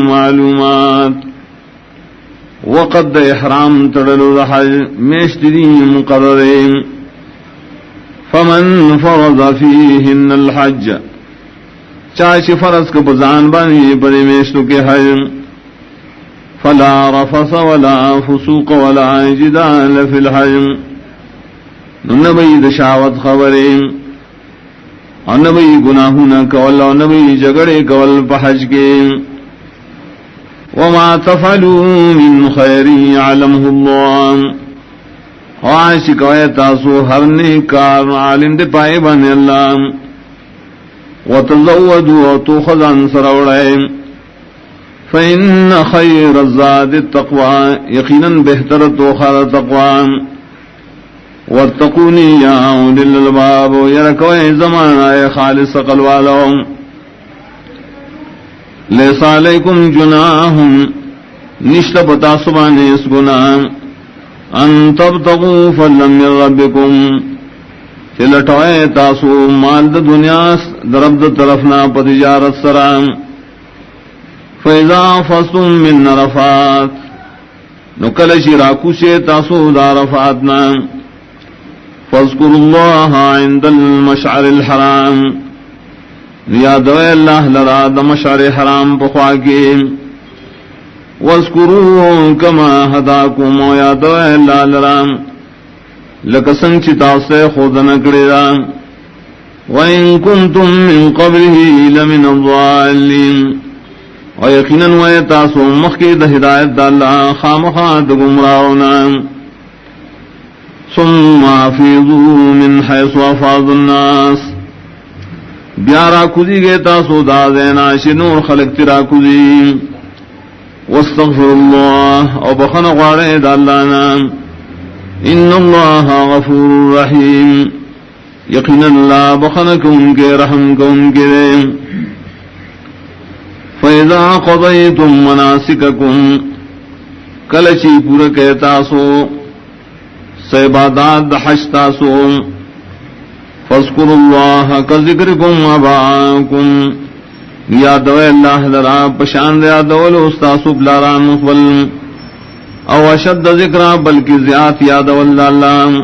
معلومات وقد احرام تڑلو حج میشتری مقرر فمن فرض فيهن الحج چاچ فرض کو بزان بانی بڑے میشتو کے حج فلا رفث ولا فسوق ولا جدال في الحج نبی دشاوت خبریں اور نبی گناہونا کول اور نبی جگڑے کول پحج کے وما تفعلوا من خیر يعلمه الله وعاش کوئے تاسو ہر نیکار عالم دے پائے بانے اللہ وتزودوا وتوخذ سروڑے فإن خير الزاد التقوى يقينا بهتر توخر تقوى واتقوني يا أولي الألباب يركوا زمان خالص قلوالهم ليس عليكم جناح نشتبت صبان يسقنا أن تبتغوا فضلا من ربكم چلٹوئے تاسو مال د دنیا درب د طرفنا پتجارت سرام فَإِذَا فَصْتُم مِّن عَرَفَاتٍ نُكَلَشِ رَاكُشِ تَاسُو دَارَفَاتْنَا فَاذْكُرُوا اللَّهَ عِندَ الْمَشْعَرِ الْحَرَامِ یادوئے اللہ لرا دا مشعر حرام پخواکے وَاذْكُرُوا كَمَا هَدَاكُمْ وَيَادوئے اللہ لرا لَكَسَنْ چِتَاسَے خودن کردہ وَإِن كُنْتُم مِّن قَبْلِهِ لَمِنَ الضَّالِّينَ اور یقیناً وے تاسو مخی دا ہدایت دا اللہ خامخا دا گمراؤنا ثم افیضوا من حیث افاض الناس بیارا کذی گے تاسو دا دینا شنور خلق ترا کذی واستغفر اللہ اور بخن غارے دا اللہ نام ان اللہ غفور رحیم یقیناً اللہ بخن کو ان کے رحم کو ان کے فَإِذَا قَضَيْتُم مَّنَاسِكَكُمْ کلچی پورا کہتاسو سعبادات حج تاسو فاذکروا اللہ کذکرکم آباءکم یادو اللہ لرا پشاند یادو استاسو بلاران مخبل او اشد ذکرہ بلکہ زیاد یادو اللہ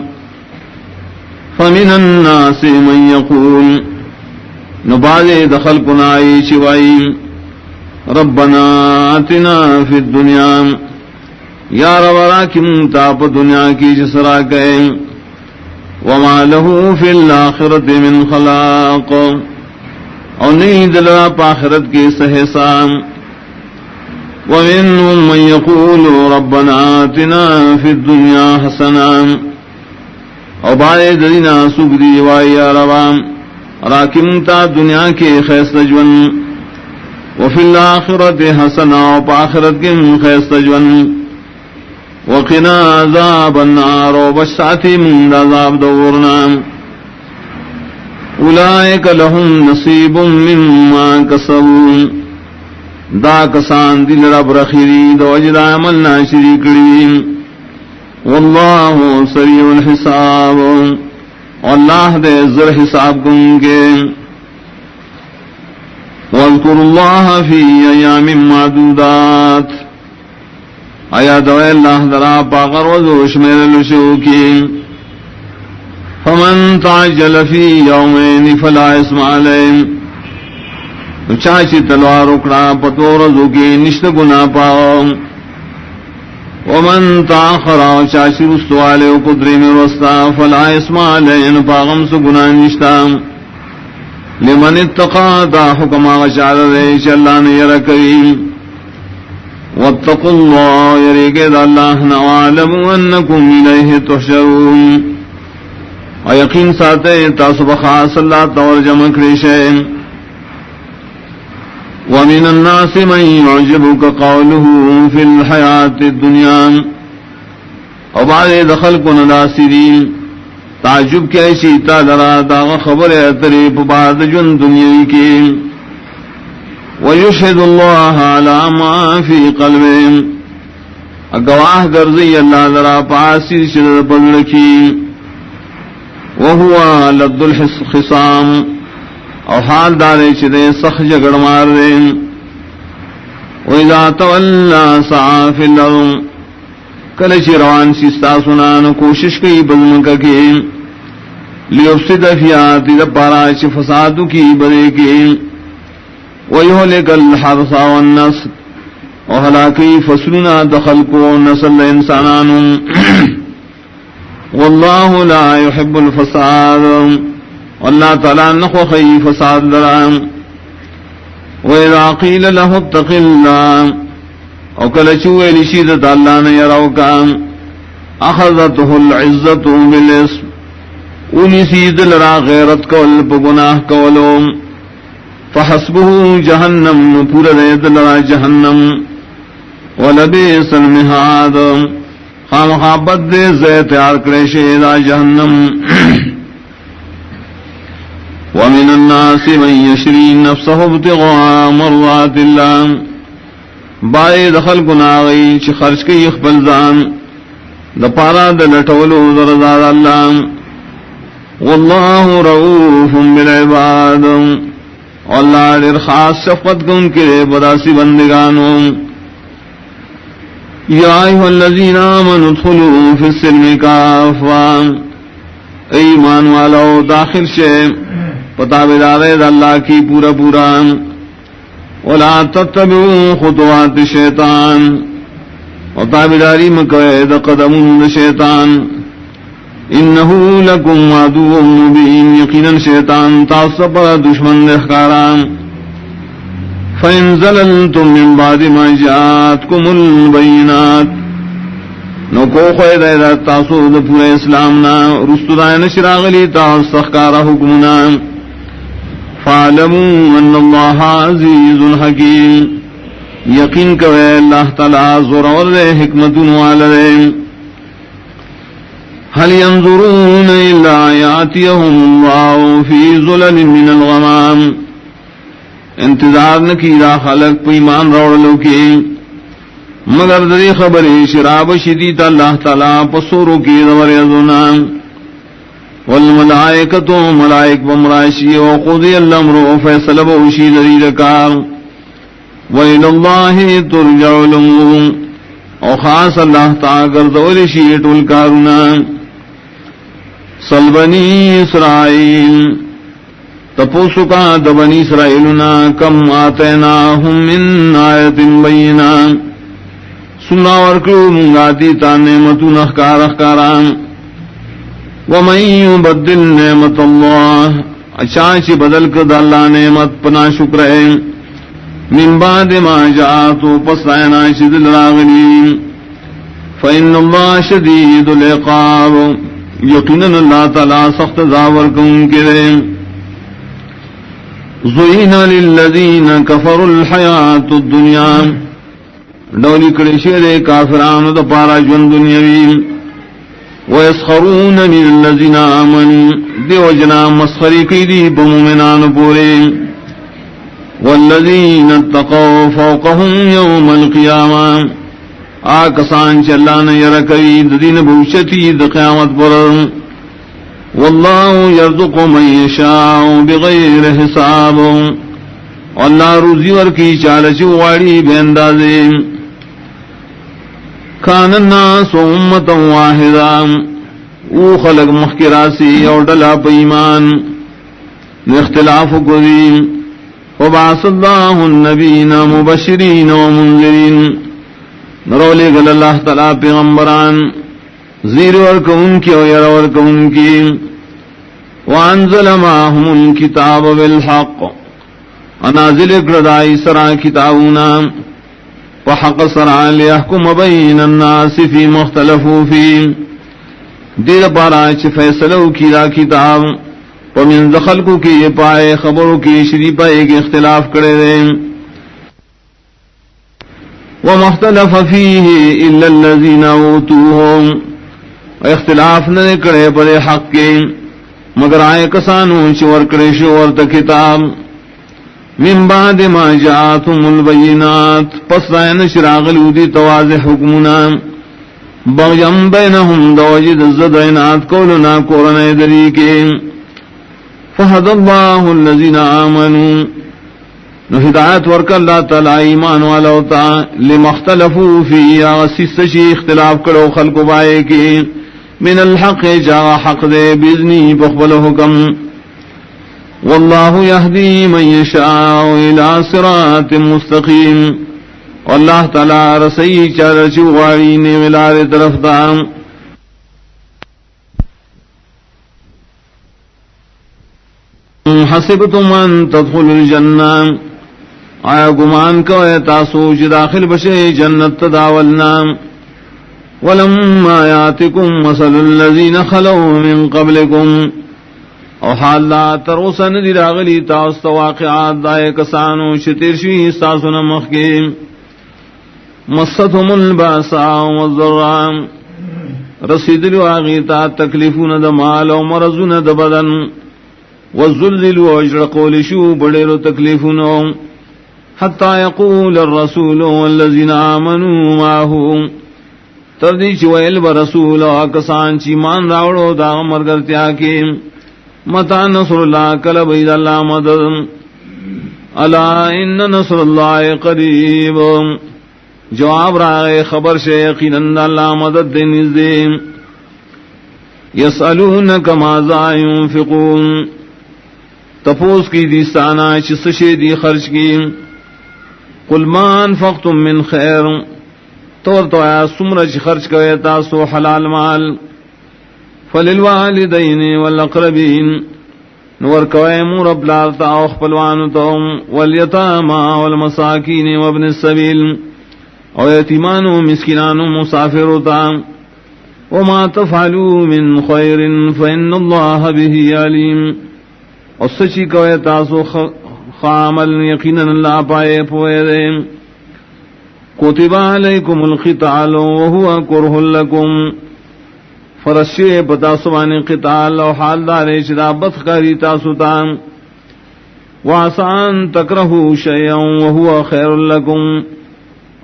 فمن الناس من یقول نباز دخل کنائی چوائی ربنا آتنا فی الدنیا یا رورا کم تاپ دنیا کی جسرا کہیں وما له فی الاخرت من خلاق اور نہیں دلرا پاخرت کی سہسام ومنهم من يقول ربنا آتنا فی الدنیا حسنا اور بائے دینا سبری وائی روام راکم تا دنیا کے خیست جون وفی الاخرت حسنا اور پاخرت کی خیست جون وقنا عذاب النار وبشاتی من عذاب دورنا اولئک لهم نصیب مما کسبوا دا کسان دل رب رخیری دو اجر عمل ناشری کری واللہ سریع الحساب واللہ دے زر حساب کن کے واذکر اللہ فی ایام معدودات آیا دوئے اللہ درا پاغر وزوش میرے لشو کی فمن تعجل فی یومین فلا اسم علیہ چاچی تلوار اکڑا پتو رزو کی نشت گنا پاؤ ومن تاخرا چاچی رستو والے قدری میں رستا فلا اسم علیہ پاغم سو گنا نشتا لمن اتقا دا حکم آغشار ریش اللہ نے یرکری واتقوا اللہ یریگید اللہ نعالم انکم الیہ تحشرون و یقین ساتے تاسب خاص اللہ تور جمع کریشے ومن الناس من يعجبك قوله في الحیات الدنیا اور بعد دخل کو نداسرین تعجب کے ایسی تالرا داغ خبر اتریب بعد جن دنیا کی وَيُشْهِدُ اللَّهَ عَلَى مَا فِي قَلْبِهِمْ اگواہ گرزی اللہ ذرا پاسی شدر پدرکی وَهُوَ لَدُّ الْخِصَامِ اور حال دارے چدے سخ جگڑ مار دے وَإِذَا تَوَلَّا سَعَى فِي الْأَرْضِ کلچ روان شستا سنان کوشش کی بزمکہ کی لِيُفْسِدَ فِيهَا تِدَ پاراچ فسادو کی بدے کی وَيُهْلِكَ الْحَرْثَ وَالنَّسْلَ وَهَلَاكِ فَصْلُنَا دَخَلْقُ وَنَسْلَ إِنسَانًا وَاللَّهُ لَا يُحِبُّ الْفَسَادَ واللہ تعالیٰ نخوخی فساد لرام وَإِذَا قِيلَ لَهُ اتَّقِ اللَّهِ وَكَلَچُوَ لِشِيدَةَ اللَّهَ نَيَرَوْكَ أَخَذَتْهُ الْعِزَّةُ بِالْإِثْمِ اُنِسِيدَ لَرَا غیرت کول پگناہ کولوم فحسبه جہنم پورا دید لرا جہنم ولبیس المہاد خام خوابت دے زید تیار کریشے دا جہنم ومن الناس من یشری نفسه ابتغاء مرضات اللہ بائے دخل گناغی چھ خرچ کی اخبل زان دپارا دلٹولو درزاد اللہ واللہ رؤوف بالعباد اللہ دیر خاص شفقت کو ان کے بداسی بندگانوں یا ایھا الذین آمنوا ادخلوا فی السلم کافا ایمان والو داخل شے پتابدارے اللہ کی پورا پورا ولا تتبعوا خطوات الشیطان وتابداری مکوید قدمون شیطان انہو لکم عدو مبین یقینا شیطان تعصب دشمن دخکاران فَإِن زَلَلْتُم مِّن بَعْدِ مَا جَاءَتْكُمُ الْبَيِّنَاتُ نو کو خید ایدہ تاسود پورے اسلامنا رستدائن شراغلی تاستخکار حکمنا فَعَلَمُوا أَنَّ اللَّهَ عَزِيزٌ حَكِيمٌ یقین کوئے اللہ تعالیٰ زورور حکمتن والدے هل ينظرون إلا يأتيهم الله في ظلل من الغمام انتظار نہ کی را خلق پیمان روڑلو کی مگر دری خبری شراب شدید اللہ تعالی پسورو کی دور یزونا والملائکتو ملائک بمراشی وقضی الامر فیصل بوشی دری دکار وَإِلَى اللَّهِ تُرْجَعُ الْأُمُورُ او خاص اللہ تعالی گردول شیٹ الکارنا سل بنی اسرائیل تپوسو کا دبنی اسرائیلنا کم آتیناہم من آیت بینہ سنا ورکلو منگاتی تا نعمتون اخکاران ومن یبدل نعمت اللہ اچانچی بدل کد اللہ نعمت پنا شکر ہے من بعد ما جاءتو پسائنا شدل راغلی فإن اللہ شدید العقاب یقیناً اللہ تعالی سخت زاور کن کرے زُيِّنَ لِلَّذِينَ كَفَرُوا الْحَيَاةُ الدُّنْيَا ڈولی کڑشے کافران دا پارا جن دنیاوی وَيَسْخَرُونَ مِنَ الَّذِينَ آمَنُوا دیو جنا مسخری کی دی بمومنان پورے وَالَّذِينَ اتَّقَوْا فَوْقَهُمْ يَوْمَ الْقِيَامَةِ آکسان چلان یرکوی دین بوشتی دا قیامت پر واللہ یرزق من یشاء بغیر حساب اللہ روزی ورکی چالچ واڑی بے اندازے کان الناس امتا واحدا او خلق مخکراسی اور ڈلا پیمان اختلاف قدیم وبعث اللہ النبین مبشرین ومنذرین نرولے گل اللہ تعالی پیغمبران زیر ورکون کی و یر ورکون کی وانزل معهم الكتاب بالحق انازل اقردائی سرا کتابنا وحق سرا لیحکم بین الناس فی مختلفو فی دیر پاراچ فیصلو کی دا کتاب ومن دخل کو کی پائے خبروں کی شریپائے کے اختلاف کرے دیں ومختلف فیہ الا الذین اوتوہم اختلاف نہ کرے بڑے حق کے مگر آئے کسانو چور کرے شور کتاب من بعد ما جاءتهم البینات پس دائن شراغلو دی تواضح حکمنا بغیم بینہم دوجد الزدینات کولنا کورن دری کے فہد اللہ الذین آمنوا نو ہدایت ورک اللہ تعالی ایمان والا لمختلفو فی آغسیس شی اختلاف کرو خلق بائے کی من الحق جا حق دے بزنی بخبل حکم واللہ یہدی من یشاء الى صراط مستقیم واللہ تعالی رسی چارچو غاری نے ولار طرف دام حسبتم ان تدخلوا الجنہ آیا گمان کو تاسو چ داخل بشے جنت تداولنا ولما یاتکم مثل الذین خلوا من قبلکم او حال لا تروسن دی راغلی تاست واقعات دائے کسانو شترشوی ساسن مخیم مستهم الباساء والضراء رسیدلو آغیتا تکلیفون دا مال و مرضون دا بدن والزلزلو اجرقول شو بڑیرو تکلیفونو حتی یقول الرسول والذین آمنوا معه تردی چویل برسول آکسان چی مان راوڑو دا مرگرتیا کے متا نصر اللہ کلب اید اللہ مدد الا ان نصر اللہ قریب جواب رائے خبر سے یقیناً اللہ مدد دے نزدے یسألونک ماذا ينفقون تپوس کی دیستانا چسشے دی خرچ کی قل ما انفقتم من خیر طور تو آیا سمرچ خرچ کرے تاسو حلال مال فللوالدین والاقربین نور کوئے مورب لارتا اوخ پلوانتم والیتاما والمساکین وابن السبیل او یتیمانو مسکنانو مسافروتا وما تفعلوا من خیر فإن اللہ به علیم اور سچی کوئے تاسو خامل یقیناً اللہ پائے پوئے دے کتب علیکم القتال وهو کرہ لکم فرشے پتاسوان قتال و حال دارے چدا بدخاری تاسوتان وعسى أن تكرهوا شيئا وهو خير لكم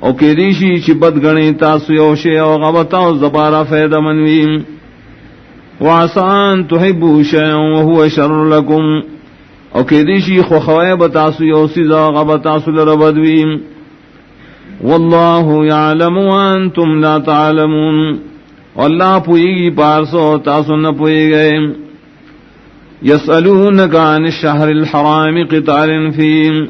او کیدیشی چی بد گنی تاسو یو شی او غبطاو زبارا فیدا منویم وعسان تحبو شیئا وهو شر لکم او کیدیشی خوخوائی بتاسو یو سیزا غبطاسو لربدویم واللہ یعلم وانتم لا تعلمون واللہ پوئیگی پارسو تاسو نپوئی گئے یسألونک عن الشہر الحرام قتال فیم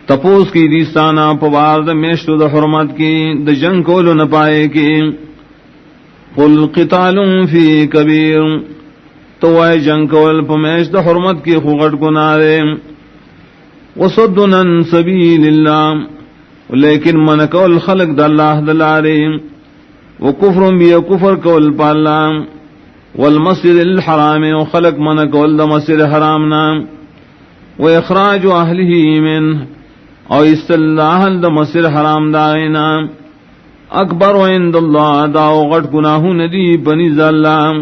تپوس کی دیستانا پوار دا میشتو دا حرمت کی دا جنگ کولو نپائے کی قل قتال فی کبیر تو اے جنگ کول پمیش دا حرمت کی خوغٹ کنارے وصدن سبیل اللہ لیکن من کول خلق دا اللہ دلارے وکفر بی کفر کول پالا والمسجد الحرام وخلق من کول دا مسجد حرامنا واخراج اہلہ من او استلاح دا مسجد حرام دائنا اکبر عند اللہ دا غٹ گناہ ندی بنیز اللہ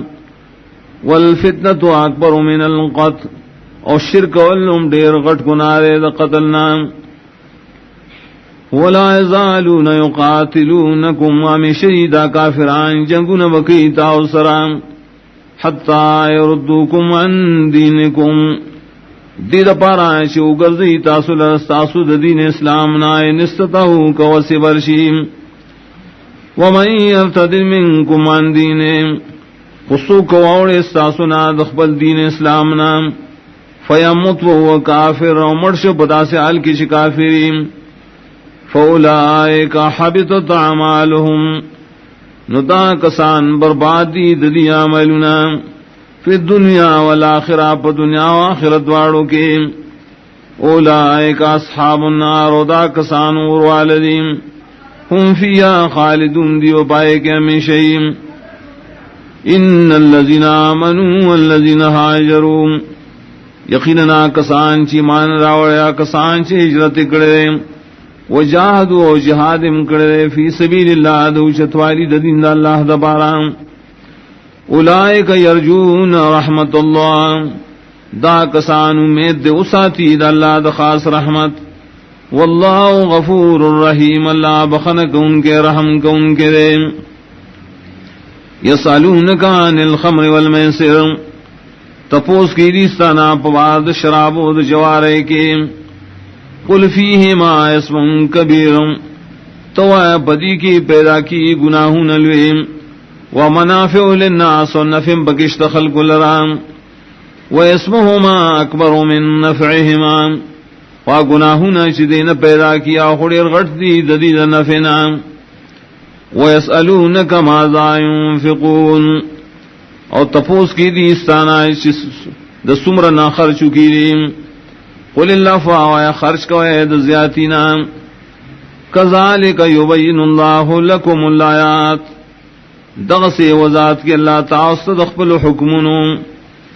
والفتنة اکبر من القتل او شرک واللم دیر غٹ گناہ دا قتلنا ولا يزالون يقاتلونكم ومشيدا كافران جنگون بقیتا و سرام حتی يردوكم عن دینکم دید پارا شو گرزی تاسو لستاسو دین اسلام نائے نستتاو کوسی برشیم ومن یرتد منکم عن دینے قصو کواؤڑ استاسو نا دخبل دین اسلام نا فیمت وہو کافر ومرش پدا سے حال کش کافرین فاولائک حبطت اعمالهم ندا کسان بربادی ددی عملنا فی الدنیا والآخرہ پا دنیا و آخرت وارو کے اولائک اصحاب النار ودا کسان والدیم ہم فیہا خالدون دیو پائے کے ہمیشہیم ان الذین آمنوا والذین ہاجروا یقیننا کسان چی مان راوڑیا کسان چی ہجرت کرے وجاہدوا و جہادم کرے فی سبیل اللہ دوشت والی دین دا اللہ دبارام اولئک یرجون رحمت اللہ دا کسان امید دے اساتی دا اللہ دا خاص رحمت واللہ غفور الرحیم اللہ بخنک ان کے رحم کو ان کے دے یسالونک عن الخمر والمیسر تپوس کی دیستانا پواد شراب و جوارے کے قل فیہما اسم کبیر تو بدی کی پیدا کی گناہون الویم ومنافع للناس ونفع بکشت خلق لرام واسمهما اکبر من نفعهما وگناہنا چدین پیدا کیا خڑیر غٹ دی ددید نفعنا ویسألونک ماذا ينفقون اور تپوس کی دی استانا دسمرنا خرچو کی دی قل اللہ فاویا خرچ کوئے دزیاتینا کذالک یبین اللہ لکم الآیات دغسی وذات کے اللہ تعالی تخبل حکمنو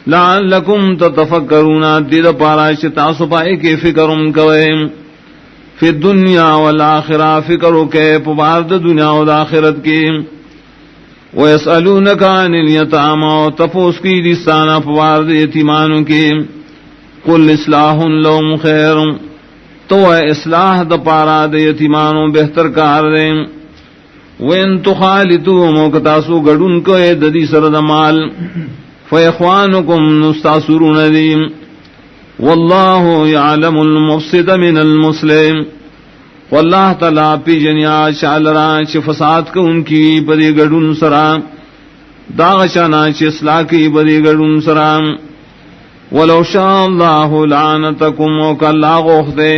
لعلکم تتفکرون دید پاراش تاسو پائے کے فکرم کوئے فی الدنیا والآخرہ فکرو کے پبارد دنیا والآخرت کی ویسألونک عن الیتاما تپوس کی دستانا پبارد یتیمانو کی قل اصلاح لهم خیر تو اصلاح دا پاراد یتیمانو بہتر کار دیں وین تخالطو موکتاسو گڑن کو ددی سرد مال فیخوانکم نستاسرون دیم واللہ یعلم المفسد من المسلم واللہ تعالی پی جنیا شالرا چھ فساد کو ان کی بدی گڑن سرا داغشانا چھ اصلاح کی بدی گڑن سرا ولو شاء اللہ لعنتکم وکا اللہ غوختے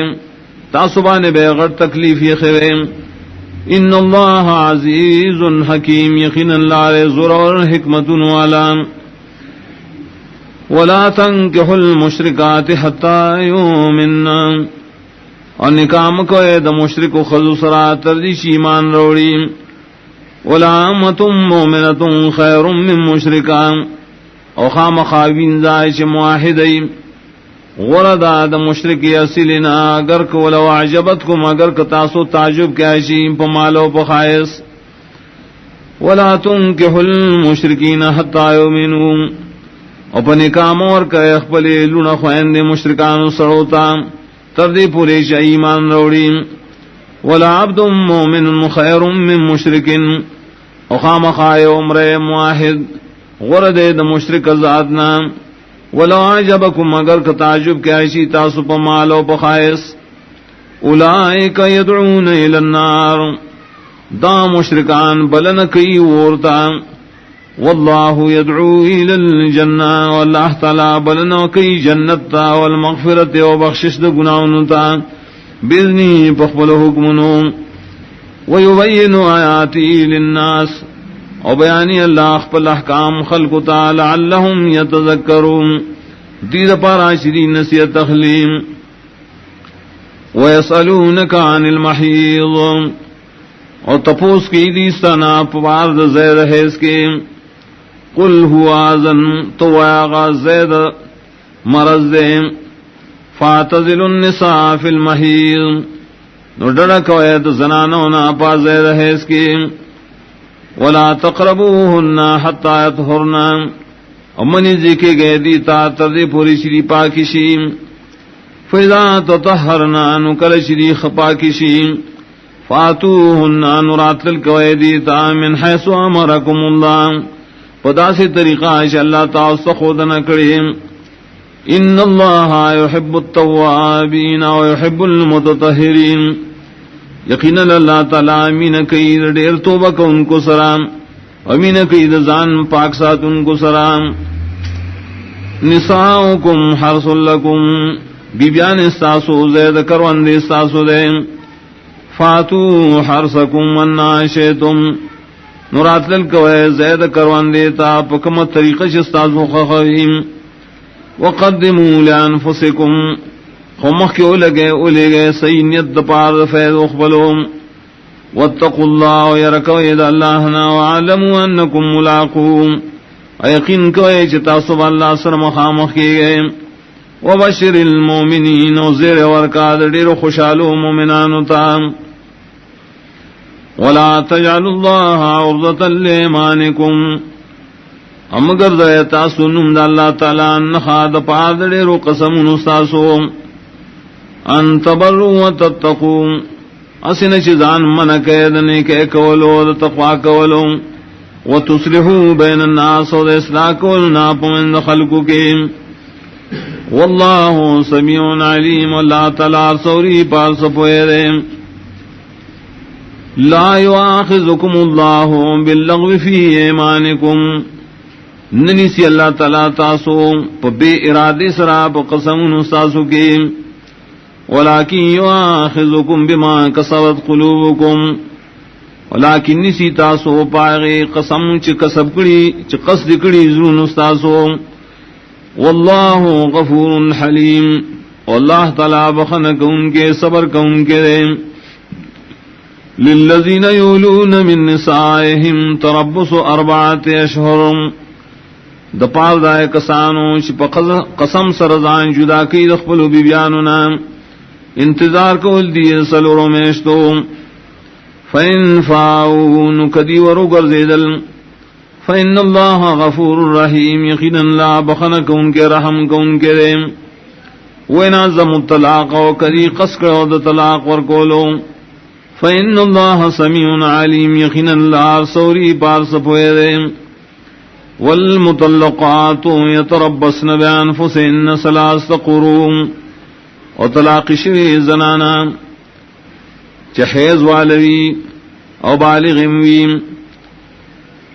تاسبان بیغر تکلیف یخویم ان اللہ عزیز حکیم یقین اللہ ضرور حکمت والا ولا تنکحوا المشرکات حتی یؤمنن اور نکام کو دا مشرک و خضو سرا تردیش ایمان روڑی ولا امت مومنت خیر من مشرکان او خام خوابین زائش معاہدی غردا دا مشرکی اصلنا اگر کولو عجبتکم اگر کتاسو تعجب کیشیم پا مالو پا خائص ولا تنکحوا المشرکین حتی یؤمنون اپنے کام اور کہ اخبل لون خویند مشرکان سڑوتا تردی پورے چا ایمان روڑی ولا عبد مومن خیر من مشرک اخام خائے عمر معاہد غرد د مشرک ذاتنا ولا عجبکم اگر کا تعجب کیا ایسی تاسو پا مال و پخائص اولئک یدعون الى النار دا مشرکان بلن کئی ورتا واللہ یدعو الى الجنہ واللہ تعالی بلن کئی جنتا والمغفرت و بخشش دا گناہنتا بإذنه پخبل حکمنو ویبین آیاتی للناس او بیانی اللہ اخبل احکام خلقتا لعلہم یتذکرون دید پارا شری نسیت تخلیم ویسألونک عن المحیض اور تپوس کی دیستانا پوارد زید حیث کے قل ہوا آزن تو آغا زید مرض دے فاعتزل النساء فی المحیض نو ڈڑک وید زنانونا پا زید حیث کی ولا تقربوهن حتی یطہرن امنی ذکے گئے دیتا تردی پوری شری پاکشی فیضا تطہرن نکل شری خپاکشی فاتوهن نراتل کوئے دیتا من حیث امرکم اللہ پدا سے طریقہ ہے اللہ تعالی خودنا کریم ان اللہ يحب التوابین ويحب المتطہرین یقینا اللہ تعالی امین کئی دیر توبہ کو ان کو سلام امین کئی زان پاک ساتھ ان کو سلام نساؤکم حرث لکم بیبیان استاسو زید کروند استاسو دے فاتو حرثکم انا شیتم نورات للکوئے زید کروند دیتا پکمت طریقہ شستاسو خخویم وقدموا لانفسکم خمخ کے اولے گئے سینیت دپار فیض اخبلوم واتقوا اللہ ویرکوید اللہنا وعلموا انکم ملاقوم ایقین کوئے چتا صبح اللہ سر مخامخ کی گئے وبشر المومنین وزیر ورکاد دیر خوشالو مومنانو تام ولا تجعلوا اللہ عرضتا لیمانکم امگر دیتا سنم دا اللہ تعالیٰ نخاد پاد دیر قسم نستاسو ان تبروا وتتقوا اسن چیزان من کیدنے کے کولو تقوا کولو وتصلحوا بین الناس و اصلاح کولنا پمن خلقو کے واللہ سمیع علیم اللہ تعالی سوری پار سپوئے دے لا یواخذکم اللہ باللغو فی ایمانکم ننیسی اللہ تعالی تاسو پا بے ارادی سرا پا قسم نستاسو کے ولكن يؤاخذكم بما كسبت قلوبكم ولكن نسی تاسو پاغی قسم چ کسب کڑی چ قصد کڑی زرون استاسو واللہ غفور حلیم واللہ تعالی بخن کون کے صبر کون کے للذین یولون من نسائهم تربص 4 اشہر دپار دائے کسانو چ قسم سرزان جدا کی دخبلو بیبیانو نام انتظار کول دیئے سلورو میشتو فَإِن فَاؤُوا نُكَدِي وَرُقَرْ زِيدَل فَإِنَّ اللَّهَ غَفُورُ الرَّحِيمِ يَقِينَ اللَّهَ بَخَنَكَ ان کے رحم کا ان کے دے وَإِنَازَمُ الطَّلَاقَ وَكَدِي قَسْكَ وَدَ طَلَاقَ وَرْكَوْلُ فَإِنَّ اللَّهَ سَمِيعٌ عَلِيمٌ يَقِينَ اللَّهَ سَوْرِي پار سپوئے دے وَالْمُطَلَّقَاتُ يَتَرَبَّصْنَ بِأَنفُسِهِنَّ 3 قُرُوءٍ اور طلاق شوی زنانا چحیز والوی او بالغموی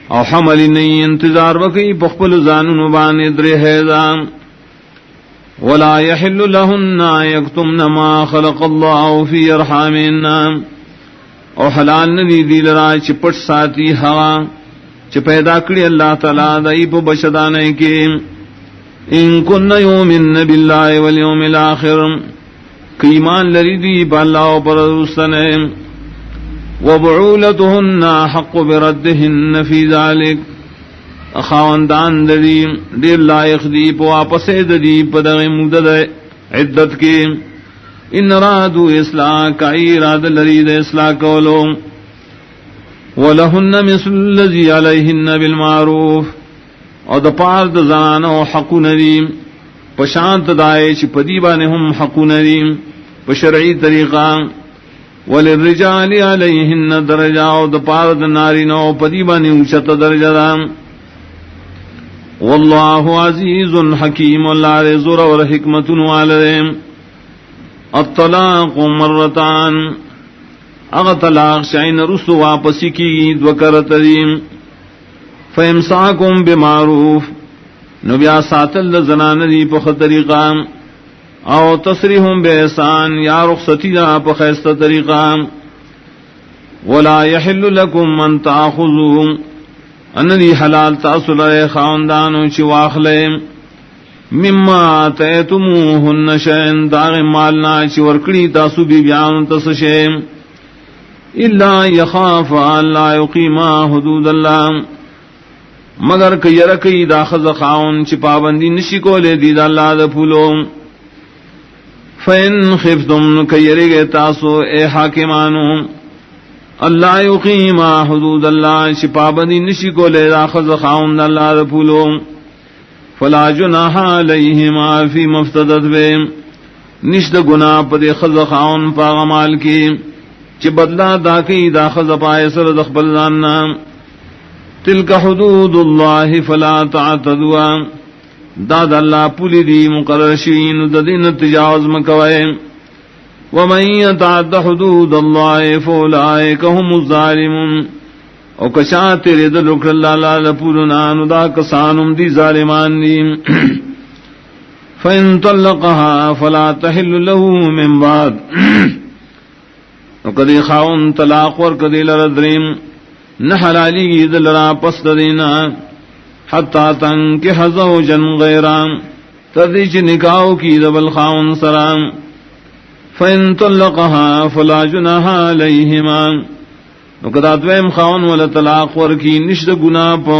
او حمل نئی انتظار وکی پخپل زانن بانی در حیزا ولا يحل لهن يكتمن ما خلق الله في ارحامهن او حلال ندی دی لرا چپٹ ساتی ہوا چ پیدا کری اللہ تعالی دای په بشدانے کے ان کن یؤمن بالله والیوم الاخر ایمان لری دی باللہ پر رسنے وبعولتهن حق بردهن فی ذلک خاوندان دی دیر لائق دی واپس دی پدغ مدد عدت کے ان رادو اصلاح کا اراد لری دے اصلاح کولو ولہن مثل الذی علیہن بالمعروف او د پار د زنانو حق ندیم پشانت دائے چی پدیبان ہم حق ندیم پشرعی طریقہ وللرجال علیہن درجہ او د پار د نارینو پدیبان اوچت درجہ دام واللہ عزیز حکیم اللہ دے زور اور حکمت والدیم الطلاق مرتان اغا طلاق شعین رسو واپسی کی دوکرت دیم فامساکم بمعروف نبیا ساتل زنان دی پخ طریقہ او تصریحم بإحسان یا رخصتی دا پخیست طریقہ ولا یحل لکم من تاخذوا ان دی حلال تاسو لے خاندانو چی واخلے مما آتیتموہن شین داغ مالنا چی ورکڑی تاسو بی بیان تسشے الا یخاف اللہ یقیما حدود اللہ مگر کہ یرکی داخذ خاون چی پابندی نشی کو لے دید اللہ دا پھولو فین خفتم کہ یرگے تاسو اے حاکمانو اللہ یقیما حدود اللہ شپابندی نشی کو لے داخذ خاون اللہ رپولو فلا جناح علیہما فی مفتدت بے نشد گناہ پدے خذ خاون پاغمال کی چی بدلا داکی داخذ پائے سر دخبل داننا تلک حدود اللہ فلا تعتدوا داد اللہ پولی دی مقرر شوین ددین تجاوز مکوئے ومن يتعد حدود الله فاولئك هم الظالمون او کشا تیرے دلک اللہ لپورنا ندا کسانم دی ظالمان دی فإن طلقها فلا تحل له من بعد وقد خاون طلاق ورکدی لردریم نحلالی دلرا پس دینا حتی تنکح زوجا غیران تردیچ نکاو کی دبل خاون سرام فإن طلقها فلا جناح علیہما وقدا دویم خاون ولا طلاق ورکی نشد گناہ پا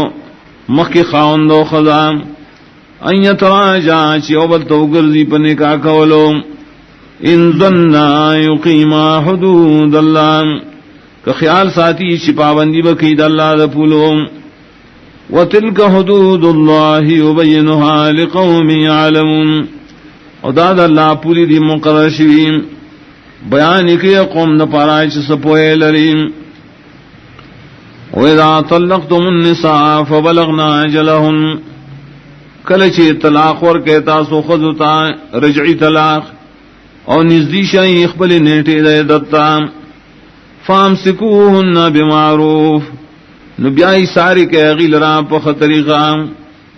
مخی خاون دو خدا ان یتراجع چی اوبل توگرزی پا نکاح کولو ان ظننا یقیما حدود اللہ کہ خیال ساتی چی پابندی بکید اللہ دا پولو وتلک حدود اللہ یبینها لقوم یعلمون او داد اللہ پوری دی مقرر شویم بیان کی قوم نہ پارائے چ سپوئے لریم واذا طلقتم النساء فبلغنا اجلهن کل چ طلاق ور کہتا سو خذتا رجعی طلاق او نزدی شای اقبل نیٹے دے دتا فامسکوهن بمعروف نبیائی ساری کے غیل را پخ طریقہ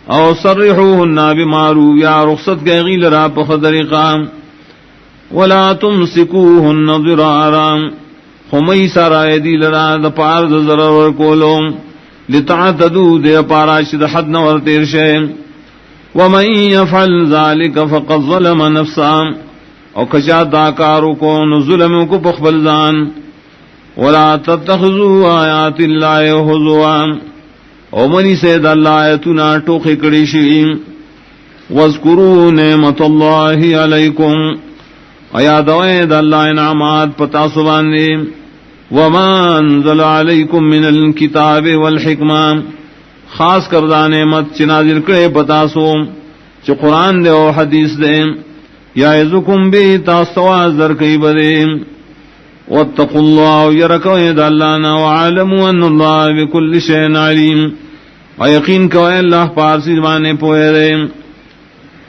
او صرحوهن بمعروف یا رخصت کے غیل را پخ طریقہ ولا تمسکوهن ضرارا خمی سارائے دی لرا دا پار دا ضرر کولو لتعتدو دے پارا شد حد نور تیر شے ومن یفعل ذالک فقد ظلم نفسا او کچا داکارو کو ظلم کو پخبلدان ولا تتخذوا آیات اللہ حضوا او منی سید اللہ آیتنا ٹوخی کڑی شویم واذکروا نعمت اللہ علیکم ایادوید اللہ انعامات پتا سباندے وما انزل علیکم من الکتاب والحکمہ خاص کردہ نعمت چنازل کرے پتا سو چ قرآن دے او حدیث دے یعظکم بی تاسواز در کئی بدے واتقوا اللہ یرکوید اللہ نا وعالموا ان اللہ بکل شئین علیم ویقین کوئے اللہ پارسی زمانے پوئے دے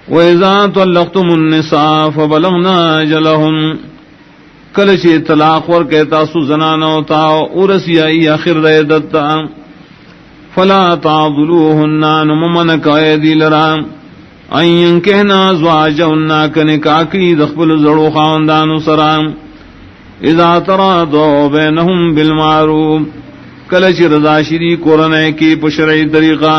وَإِذَا طَلَّقْتُمُ النِّسَاءَ فَبَلَغْنَ أَجَلَهُنَّ کلچ طلاق ور کہتا سو زنانو تا ورسی ای اخر دے دتا فلا تعضلوهن ممن قائدی لرا این کہنا ازواجهن کنکاکی دخبل زڑو خاندانو سرام اذا ترادوا بینهم بالمعروف کلچ رضا شری قرآن کی پشرعی طریقہ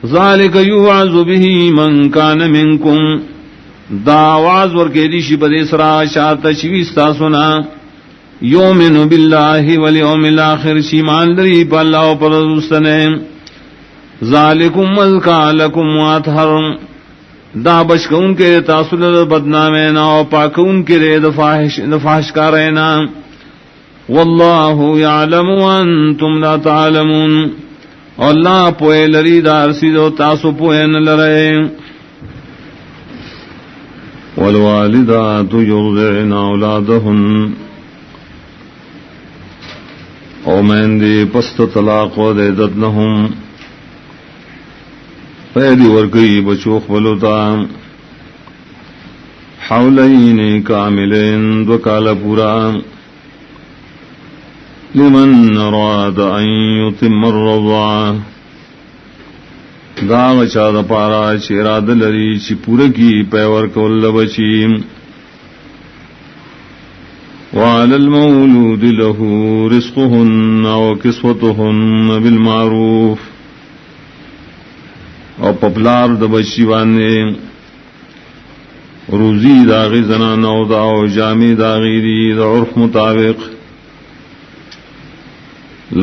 ذالک یوعظ به من کان منکم دا آواز ورکے دیشی بدے سرا شاعت شویستا سنا یومن باللہ والیوم الاخر شیمان لری پا اللہ پر رسطنے ذالکم مذکا لکم واتحر دا بشکون کے تاثل بدنامینا و پاکون کے رے دفاحش کا رہنا واللہ یعلم وانتم لا تعلمون اللہ پوئے لری دار سیدو تاسو پوئے نلرے والوالدات يرضعن اولادهن او من دی پست طلاق و دیدتنهم پیدی ورکی بچوخ بلوتا حولین کاملین دوکال پورا لمن اراد ان یتم الرضاع داغ چاد پارا چیراد لری چی پورکی پیور کول بچی وعلى المولود له رزقهن وكسوتهن بالمعروف او پپلار د بچی باندې روزی داغی زنان او دا او جامی داغی دی دا عرف مطابق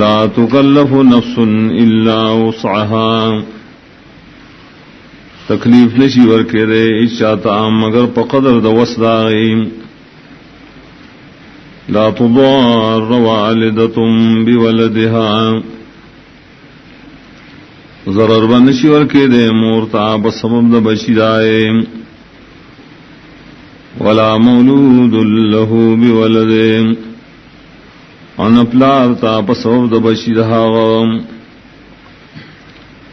لا تکلف نفس الا وسعها تکلیف نشی ورکے دے اچاتا مگر پا قدر دا وسداغی لا تضار والدة بولدها ضرر بنشی ورکے دے مورتا بسبب دا بچی دائے ولا مولود له بولده ان پلارتا بسبب دا بچی دہاغم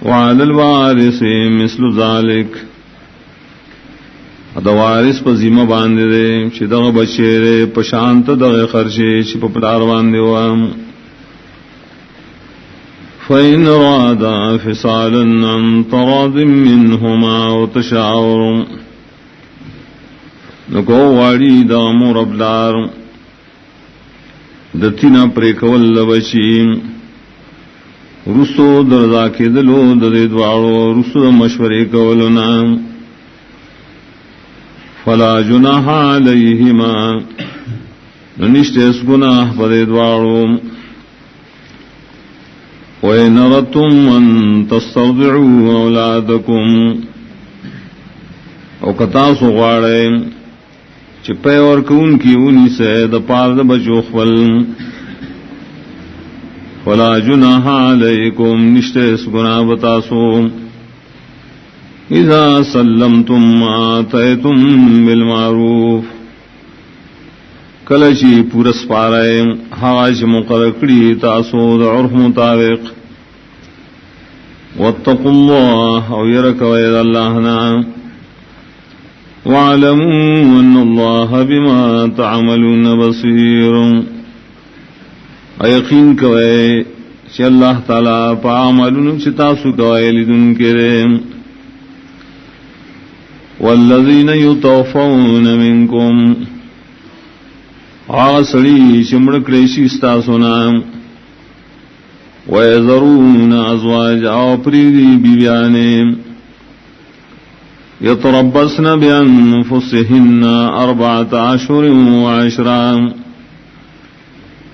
وعلى الوارث مثل ذلك دا وارث پا ذمہ باندے دے چی دغ بچے دے پشانت دغ خرچے چی پا پلار باندے وام فَإِنْ رَادَا فِصَالًا عَنْ تَرَاضٍ مِّنْهُمَا وَتَشَاوُرٌ نکو واڑی دا مور ابلار دتینا پریکول لبچی رسو دردا کے دلو دد دوارو رسو مشورے کولنا فلا جناح علیہما نشتیس گناہ پدے دوارو وَإِنْ أَرَدْتُمْ أَن تَسْتَرْضِعُوا أَوْلَادَكُمْ او کتاسو غاڑے چپے اور کون کی انہی سے دا پار دا بچو خفل فلا جناح علیکم نشتیس گناہ بتاسو اذا سلمتم آتیتم بالمعروف کلچی پورس پارے حاج مقرقڑی تاسو دا عرف مطابق واتقوا اللہ او یرکوید اللہ نام وَاعْلَمُوا أَنَّ اللَّهَ بِمَا تَعْمَلُونَ بَصِيرٌ یقین کوئے کہ اللہ تعالیٰ پا عملون چتاسو کوئے لدن کرے وَالَّذِينَ يُتَوْفَوْنَ مِنْكُمْ آسڑی چمڑکریشی استاسونا وَيَذَرُونَ أَزْوَاجَ آپریدی بیبیانے یتربصن بانفسهن 4 اشہر و10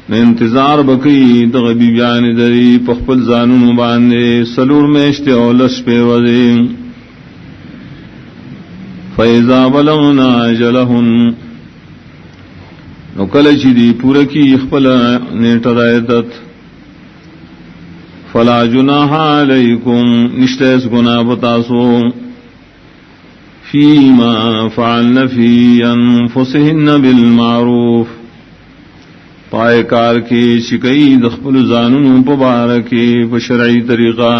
انتظار بکی دغ بیبیان دری پخپل زانون باندے سلور میشتے اولس پہ وزی فیضا بلغنا اجلہن نکل چیدی پورکی اخپل نیٹر عیدت فلا جناح علیکم نشتیس گناہ بتاسو فیما فعلن فی انفسهن بالمعروف پائے کار کی شکئی دخل زانن پبارکی بشرعی طریقہ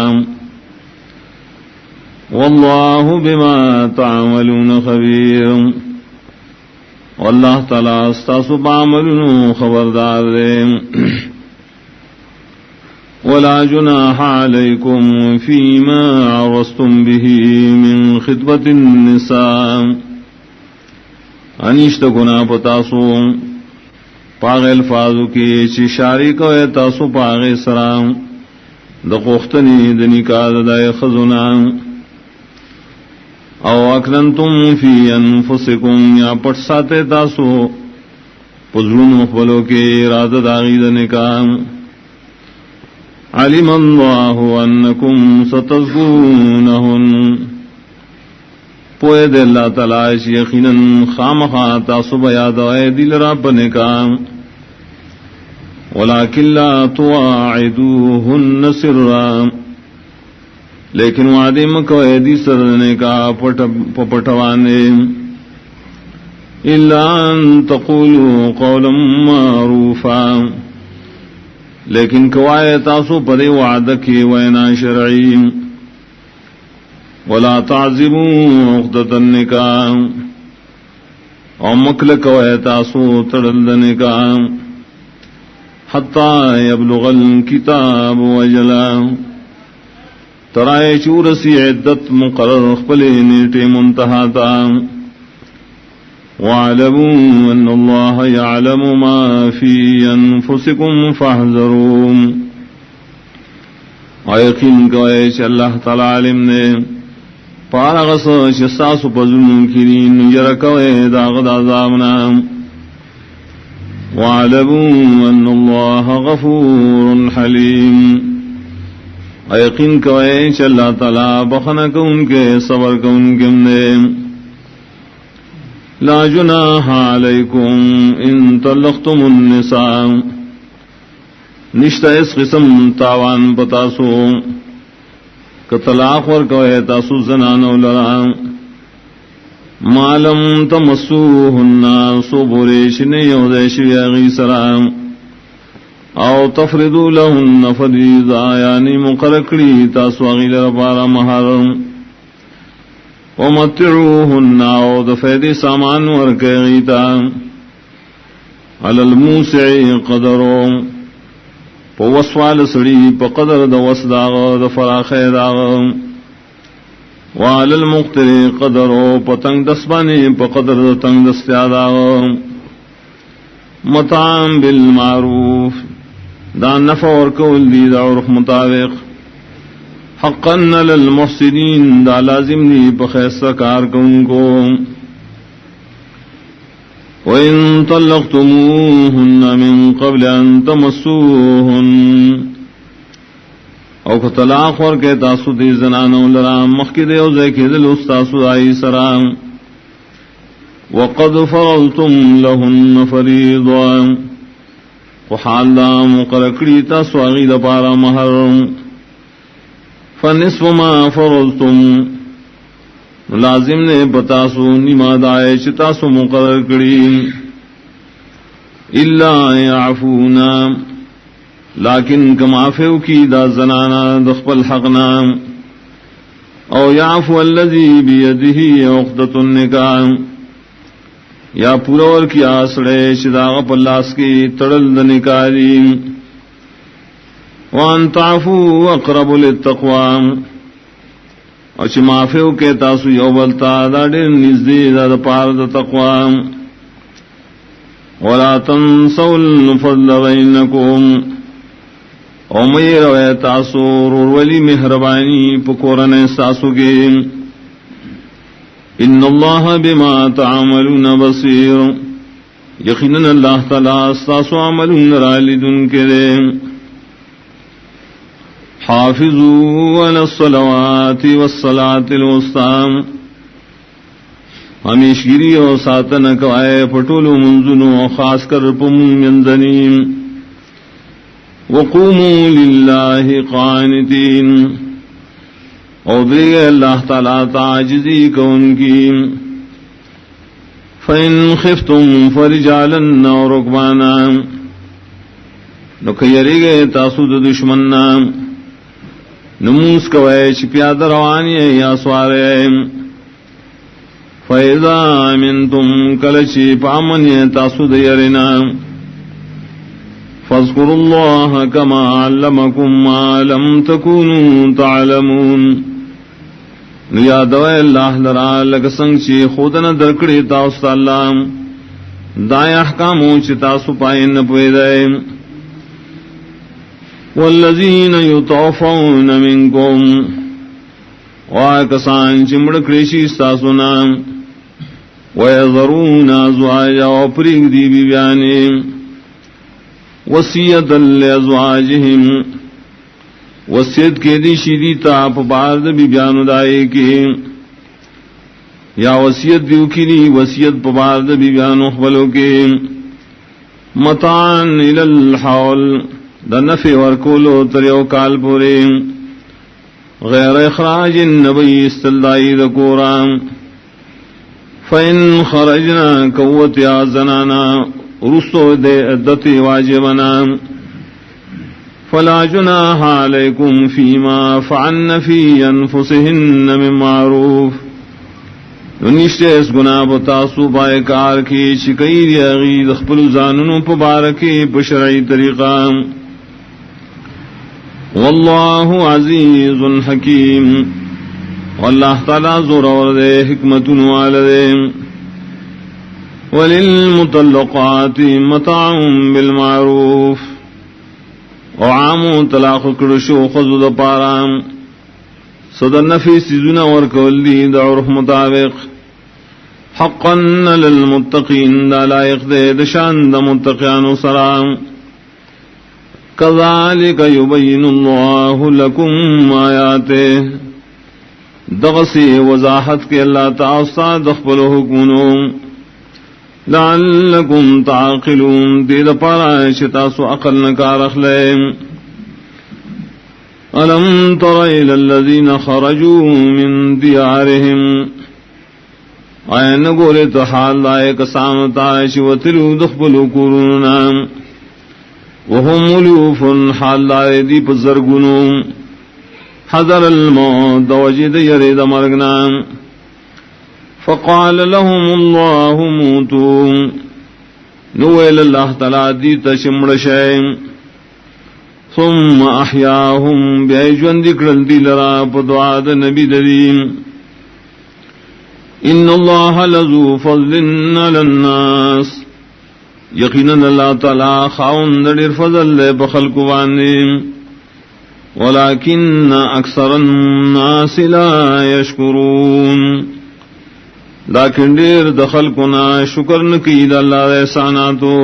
واللہ بما تعملون خبیر واللہ تعالی استاسو بعملون خبردار دے ولا جناح عليكم فيما عرضتم به من خطبة النساء انشت گناہ پتاسو پاغ الفاظو کی چی شارک و تاسو پاغ سرام دقوختنی دنکاد دای خزنا او اکننتم فی انفسکم یا پٹ ساتے تاسو پزرون مخبلو کے ارادت آغید نکام علم اللہ انکم ستذکرونہن پوئے دے اللہ تعالی یقیناً خامخا تاسو بیاد آئے دل رب نکام ولیکن لا تواعدوہن سرا لیکن وعدے مکو ایدی سرنے کا پٹوانے الا ان تقولوا قولا معروفا، لیکن کوائے تاسو پدے وعدہ کی وینا شرعی، ولا تعزموا عقدۃ النکاح، او مکل کوائے تاسو تڑل نکاح، حتی یبلغ الکتاب وجلا، ترائے چورسی عدت مقرر خپلے نیٹے منتہا تا، وَاعْلَمُوا أَنَّ اللَّهَ يَعْلَمُ مَا فِي أَنفُسِكُمْ فَاحْذَرُوا، اور یقین کوئے کہ اللہ تعالی علم نے پارغس شساس پزنوں کی دین یرکوئے داغد عذابنا، وَاعْلَمُوا أَنَّ اللَّهَ غَفُورٌ حَلِيمٌ، اور یقین کوئے کہ اللہ تعالی بخنک ان کے صبر کو ان کے نے، لا جناح علیکم ان طلقتم النساء، نشتہ اس قسم تاوان بتاسو کہ طلاق ورکوئے تاسو زنانو لرا، ما لم تمسوہن سو بوریش نیودیش ویغی سرام، او تفردو لہن فریضا یعنی مقرکڑی تاسو اغیل ربارا محرم، ومتعوہن او دفیدی سامان ورکیغیتا، علی الموسع قدرو پا وسوال سڑی پا قدر دا وسداغ دا فراخ داغ، وعلی المقتر قدرو پا تنگ دسبانی پا قدر دا تنگ دستیاداغ، مطعم بالمعروف دا نفع ورکول دی دا عرف مطابق، حقا للمحسنین دا لازم دی پخیصہ کار کن کو، وَإِن طَلَّقْتُمُوهُنَّ مِن قَبْلِ أَن تَمَسُّوهُنَّ، او کو طلاق ورکے تاسو دی زنانو لرام مخید یوزے کی دل استاسو آئی سرام، وَقَدْ فَرَضْتُمْ لَهُنَّ فَرِيضًا، وحال دا مقرکڑی تاسو آغی دا پارا محرم، فنصف ما فرضتم، لازم نے بتاسو نما دائے چتاسو مقرر کری، الا یعفونا، لیکن کمافیو کی دا زنانا دخپل حقنا، او یعفو الذی بیدہی عقدۃ النکاح، یا پورور کی آسڑے چداغ پلاس کی تڑل دنکاری، وان تعفو اقرب للتقوی، اور چی معافیو کے تاسو یوبلتا دا دیر نزدی دا دا پار دا تقوی، ولا تنسوا الفضل بینکم، او مئی روے تاسو رولی مہربانی پکورن ساسو کے، ان اللہ بما تعملون بصیر، یقیناً اللہ تعالی استاسو عملون رالدن کے دے، حافظوا علی الصلوات والصلاة الوسطی، ہمیشگیری اور ساتن کوائے پٹولو منزنو خاص کر پمون منزنیم، وقوموا للہ قانتین، اور دیگے اللہ تعالیٰ تعجزی کون کی، فَإِنْ خِفْتُمْ فَرِجَالًا أَوْ رُكْبَانًا، نکھیری گئے تاسود دشمننا، نموس کوئے چپیاد روانی یا سوارے، فَإِذَا أَمِنْتُمْ کلچی پامن تاسود یرنا، فَاذْكُرُوا اللَّهَ كَمَا عَلَّمَكُمْ مَا لَمْ تَكُونُوا تَعْلَمُونَ، یادوئے اللہ لرا لگسنگ چی خودنا درکڑی تاستا اللہ دائے احکاموں چی تاسو پائن پویدائے، والذین یتوفون منکم، وآکسان چمڑ کریشی ستاسونا، ویذرون ازواجا وپریگ دی بیانی، وصیتا لازواجہم، وصیت کے دی شیدی تاپ بارد بی بیانو دائے کی، یا وصیت دیو کی دی وصیت بارد بی بیانو خبلو کے، متعان الالحول، دا نفع ورکولو تریو کال پورے، غیر اخراج النبی استلدائی ذکورام فإن خرجنا قوت یا زنانا رسو دے عدتی واجبنا فلا جناح علیکم فیما فعلن فی انفسہن من معروف نشتے اس گناہ بتاسو بائے کار کی چکئی دیاغی دخپل زاننو پبارکی بشرعی طریقہ واللہ عزیز حکیم واللہ تعالی زور اور دے حکمت والدے وللمطلقات متاع بالمعروف وعام طلاق کرشو خذ پارام صدر نفی سیزنا ورکول دی دعرف مطابق حقا للمتقین دا لائق دے دشان دا متقیان سرام کذالک یبین اللہ لکم آیاتے دغسی وضاحت کے اللہ تعالی دخبل حکمنو لعلکم تعقلون دید پارا شتاسو عقل نکار اخلیم ألم تر إلى الذين خرجوا من ديارهم آئین گولے تو حال لائے کسامتا شوتلو دخبلو کورنا وهم ملوف حال لائے دی پزرگنو حضر الموت دوجد يرید مرگنا فقال لهم الله موتوا نویل اللہ تعالی دی تشمڑ شیم ثم احیاهم بیجوان ذکرن دی لرا پدعاد نبی دریم ان اللہ لذو فضل علی الناس یقیناً اللہ تعالی خاون در فضل لے بخلق وانیم ولیکن اکثر الناس لا یشکرون لیکن دیر دخلقنا شکر نکید اللہ احساناتو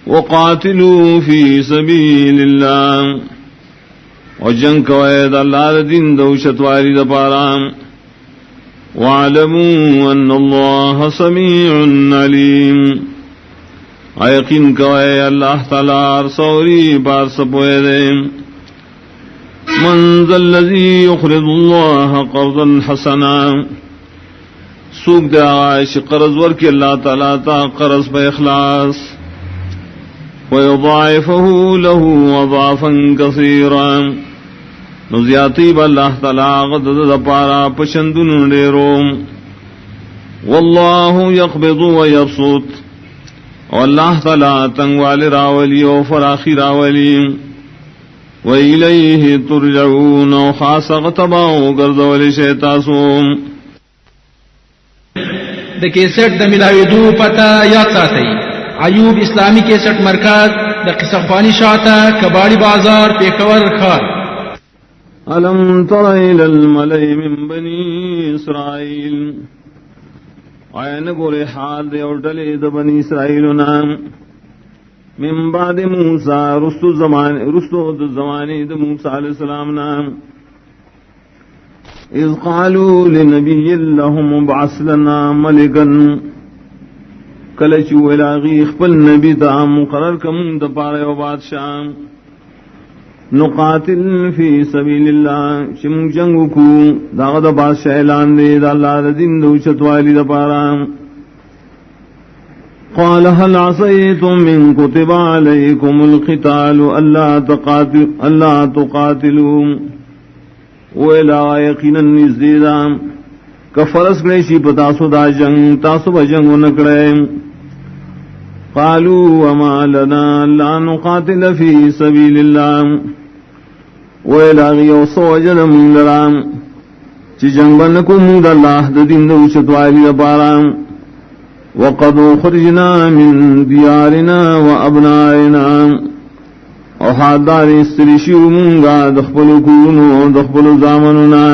وقاتلوا فی سبیل اللہ وجنگ کوید اللہ دین دوشت واری دپارام وعلموا ان اللہ سمیع علیم ایقین کوئی اللہ تعالی سوری بار سپوئے دے من ذا الذی یخرض اللہ قرضا حسنا سوک دے آئیش قرض ورکی اللہ تعالی تا قرض پہ اخلاص ويضاعفه له اضعافا كثيرا نزیاتی باللہ تعالی غدد دپارا پشندن ڈیروم واللہ یقبض ویبسط واللہ تعالی تنگوال راولی و فراخی راولی وإلیہ ترجعون و خاص غتباو گردولی شیطاسوم دا کیسٹ دا ملاوی دو پتا یاد ساتی ایوب اسلامی کیسٹ مرکز دا قصفانی شاعتا کباڑی بازار پیکور خار ألم تر إلى الملئ من بني إسرائيل آئین گورے حال دے اور ڈلے دا بنی اسرائیلنا من بعد موسیٰ رستو زمانی دا موسیٰ علیہ السلام اذ قالوا لنبی لهم ابعث لنا ملکا کلچو الاغی اخبر نبی تا مقرر کمون دا پارے و بادشاہ نقاتل فی سبیل اللہ شم جنگو کو داغ دا بادشاہ اعلان دے دا اللہ دا دین دا چتوالی دا پارا قال هل عصیتم من کتب علیکم القتال اللہ تقاتلوا ویلا یقینا نزدیدا کفرس گریشی پتاسو دا جنگ تاسو با جنگو نکڑے قالوا وما لنا لا نقاتل فی سبیل اللہ ویلاغی و سوجلم لرام چی جنگ بنکو مود اللہ دا دین دا وشتوالی دا پارام وقد خرجنا من دیارنا و ابنائنا و حادار استریشیو منگا دخپلو کونو دخپلو زامننا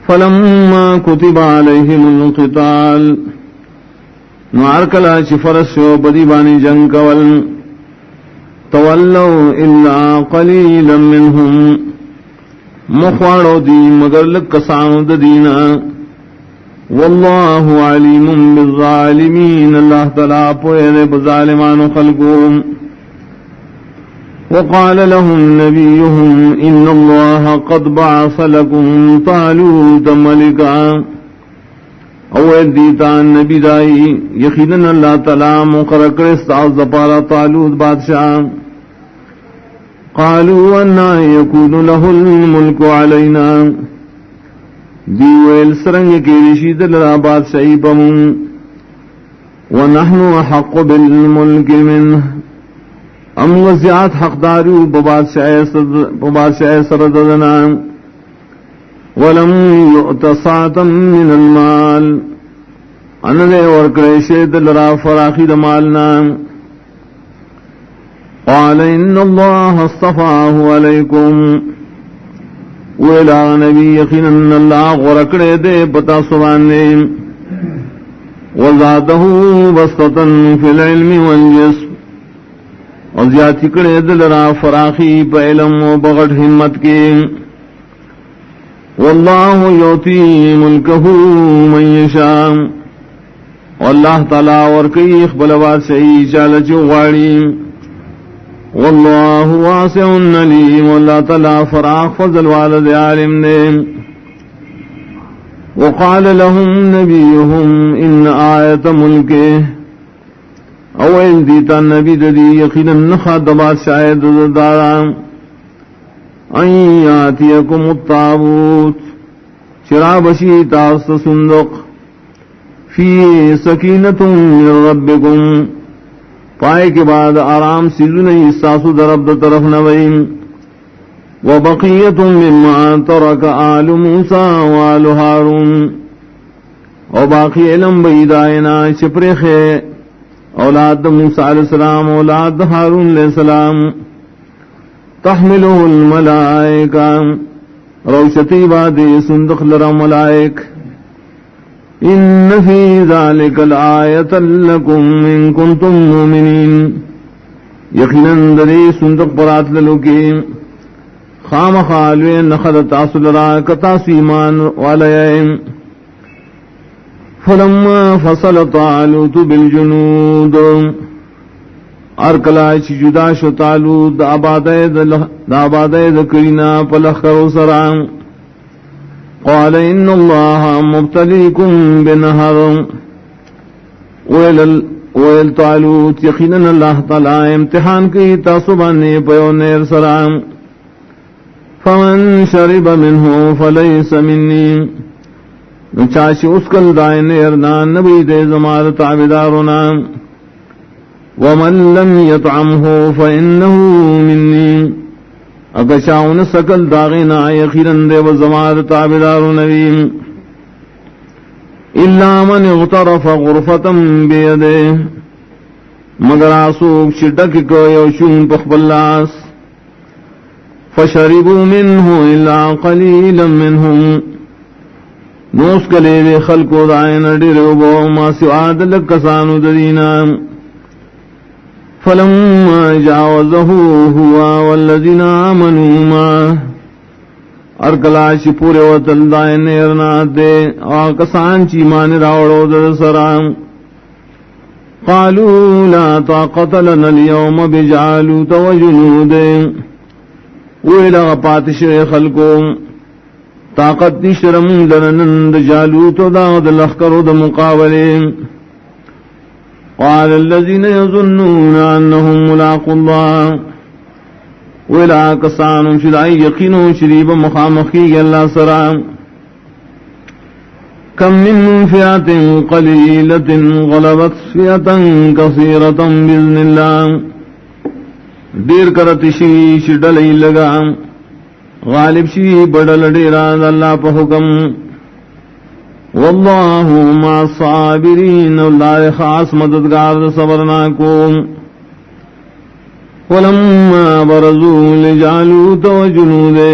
فلما کتب علیہم القتال نوارکلا چی فرسو بدیبانی جنگ کول تولوا الا قليلا منهم مخوارو دی مگر لکسانو ددینا واللہ علیم بالظالمین اللہ تعالی پوئے بظالمان خلقوں وقال لهم نبيهم إن الله قد بعث لكم طالوت ملكا اوید دیتا نبی دائی یقیناً اللہ تعالی مقرر کرے استعاذ پارا طالوت بادشاہ. قالوا انا يكون له الملك علينا دیویل سرنگ کی رشید لرا بادشاہی بمون ونحن حق بالملك منه ام وزیات حقدارو ببادشاہ سرددنا ولم يؤت ساعة من المال انلے ورکڑے شید لرا فراخی دمالنا. قال ان الله اصطفاه عليكم ویلا نبی یقیناً اللہ غرکڑے دے بتا سوانے وزادہ بسطة فی العلم والجسم اور زیادتی کڑے دلرا فراخی پا علم و بغٹ ہمت کے. واللہ یعطی ملکہ من یشاء واللہ تعالی ورکی اخبل واسعی چالچ غاڑی. واللہ واسع علیم واللہ تعالی فراخ فضل والد عالم نے. وقال لهم نبیهم ان آیت ملکہ اویل دیتا نبی دی یقینا نخاد بادشاہ داران ان یاتیکم الطابوت چرا بشی تاست صندوق فی سکینت من ربکم پائے کے بعد آرام سیزن احساسو درب طرف نویم وبقیت مما ترک آل موسیٰ وآل ہارون اور باقی علم بیدائنا شپرخ اولاد موسیٰ علیہ السلام اولاد ہارون علیہ السلام. تحملہ الملائکہ روشتی باد صندوق لرا ملائک. ان فی ذالک الآیت لکم ان کنتم مومنین یقیناً دری صندوق پرات للوکی خام خالوی نخد تاسو لرا کتاس ایمان والیم. فلما فصل طالوت بالجنود ارکلا چی جدا شو طالوت دا آبادے دکرینا پلخکرو سرام. قال ان اللہ مبتلیکم بنہر ویل طالوت یقیناً اللہ تعالی امتحان کی تاسبانے پیو نیر سرام. فمن شرب منہ فلیس منی چاشی اسکل دائن ارنان نبی دے زمار تعبدارنا. ومن لم يطعمه فإنه مني اگشاون سکل داغینا یقیناً دے وزمار تعبدار نبی. الا من اغترف غرفة بیدے مگر آسوک شدک کو یوشون پخبلاس. فشربوا منه الا قلیلا منهم نوس کلے دے خلقو دائن ڈربو ما سواد لکسانو ددینا. فلما جاوزه هو والذین آمنوا معه ارکلاش پورے وطل دائن ارنات دے آکسان چی مان راوڑو در سرام. قالوا لا طاقت لنا اليوم بجالوت وجنودے ویلا پاتش خلقو طاقت نشرم لنند جالوت دا لخکر دا مقابلے. قال الذين يظنون انهم ملاقوا الله ولا كسان شدائی یقینو شریب مخامخی اللہ سرام. کم من فئات قلیلۃ غلبت فئۃ کثیرۃ باذن اللہ دیر کرتشی شڈلی لگا غالب شی بڑل ڈیرا اللہ پہ حکم. واللہ مع الصابرین اللہ خاص مددگار صبرنا کو. ولما برزوا لجالوت وجنودہ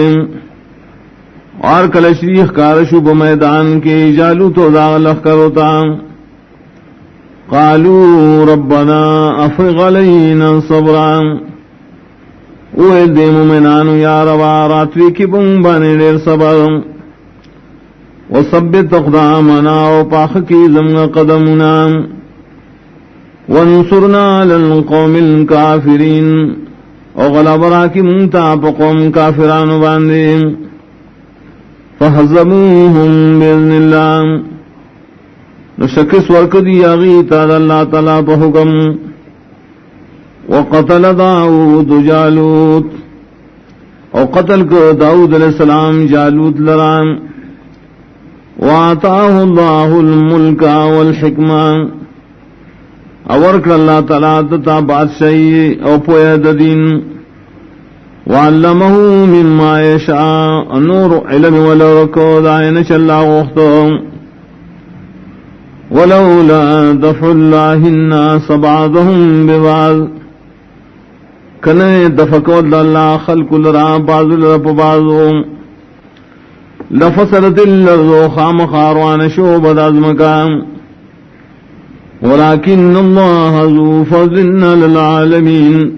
اور کل شریخ کارشو بمیدان کے جالوت و داغلخ کروتا. قالوا ربنا افرغ علینا صبرا اوہ دے مومنانو یا روا راتوی کی بمبانے دیر صبر. وثبت اقدامنا وپاخ کی زمن قدمنا وانصرنا على القوم الكافرین او غلب راکی منتا پا قوم کافران باندے فحزموهم بإذن اللہ نو شکس ورک دی آغیتا دا اللہ تعالیٰ پا حکم وقتل داود جالوت او قتل کو داود علیہ السلام جالوت لرام وآتاه اللہ الملک والحکمہ اورک اللہ تعالیٰ دتا بادشاہی او پوید دین وعلمه مما یشاء نور علم ولورکو دائن چلا غختو ولولا دفع اللہ الناس بعضهم ببعض کنے دفقو اللہ خلق لرا بعض لرا بعضو لفصلت الارض خام خاروان شعبت ازمکان ولكن اللہ ذو فضل للعالمین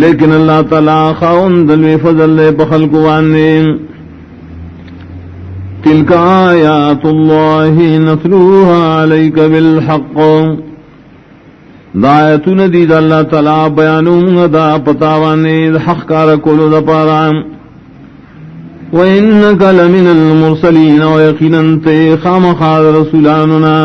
لیکن اللہ تعالی خاون دلوی فضل بخلق وانے تلک آیات اللہ نتلوها علیک بالحق دایتون دید اللہ تعالی بیانون دا پتاوانے حق کار کولو دا پارام وَإِنَّكَ لَمِنَ الْمُرْسَلِينَ وَيَقِينًا تَيْخَامَ خَادَ رَسُولَانُنَا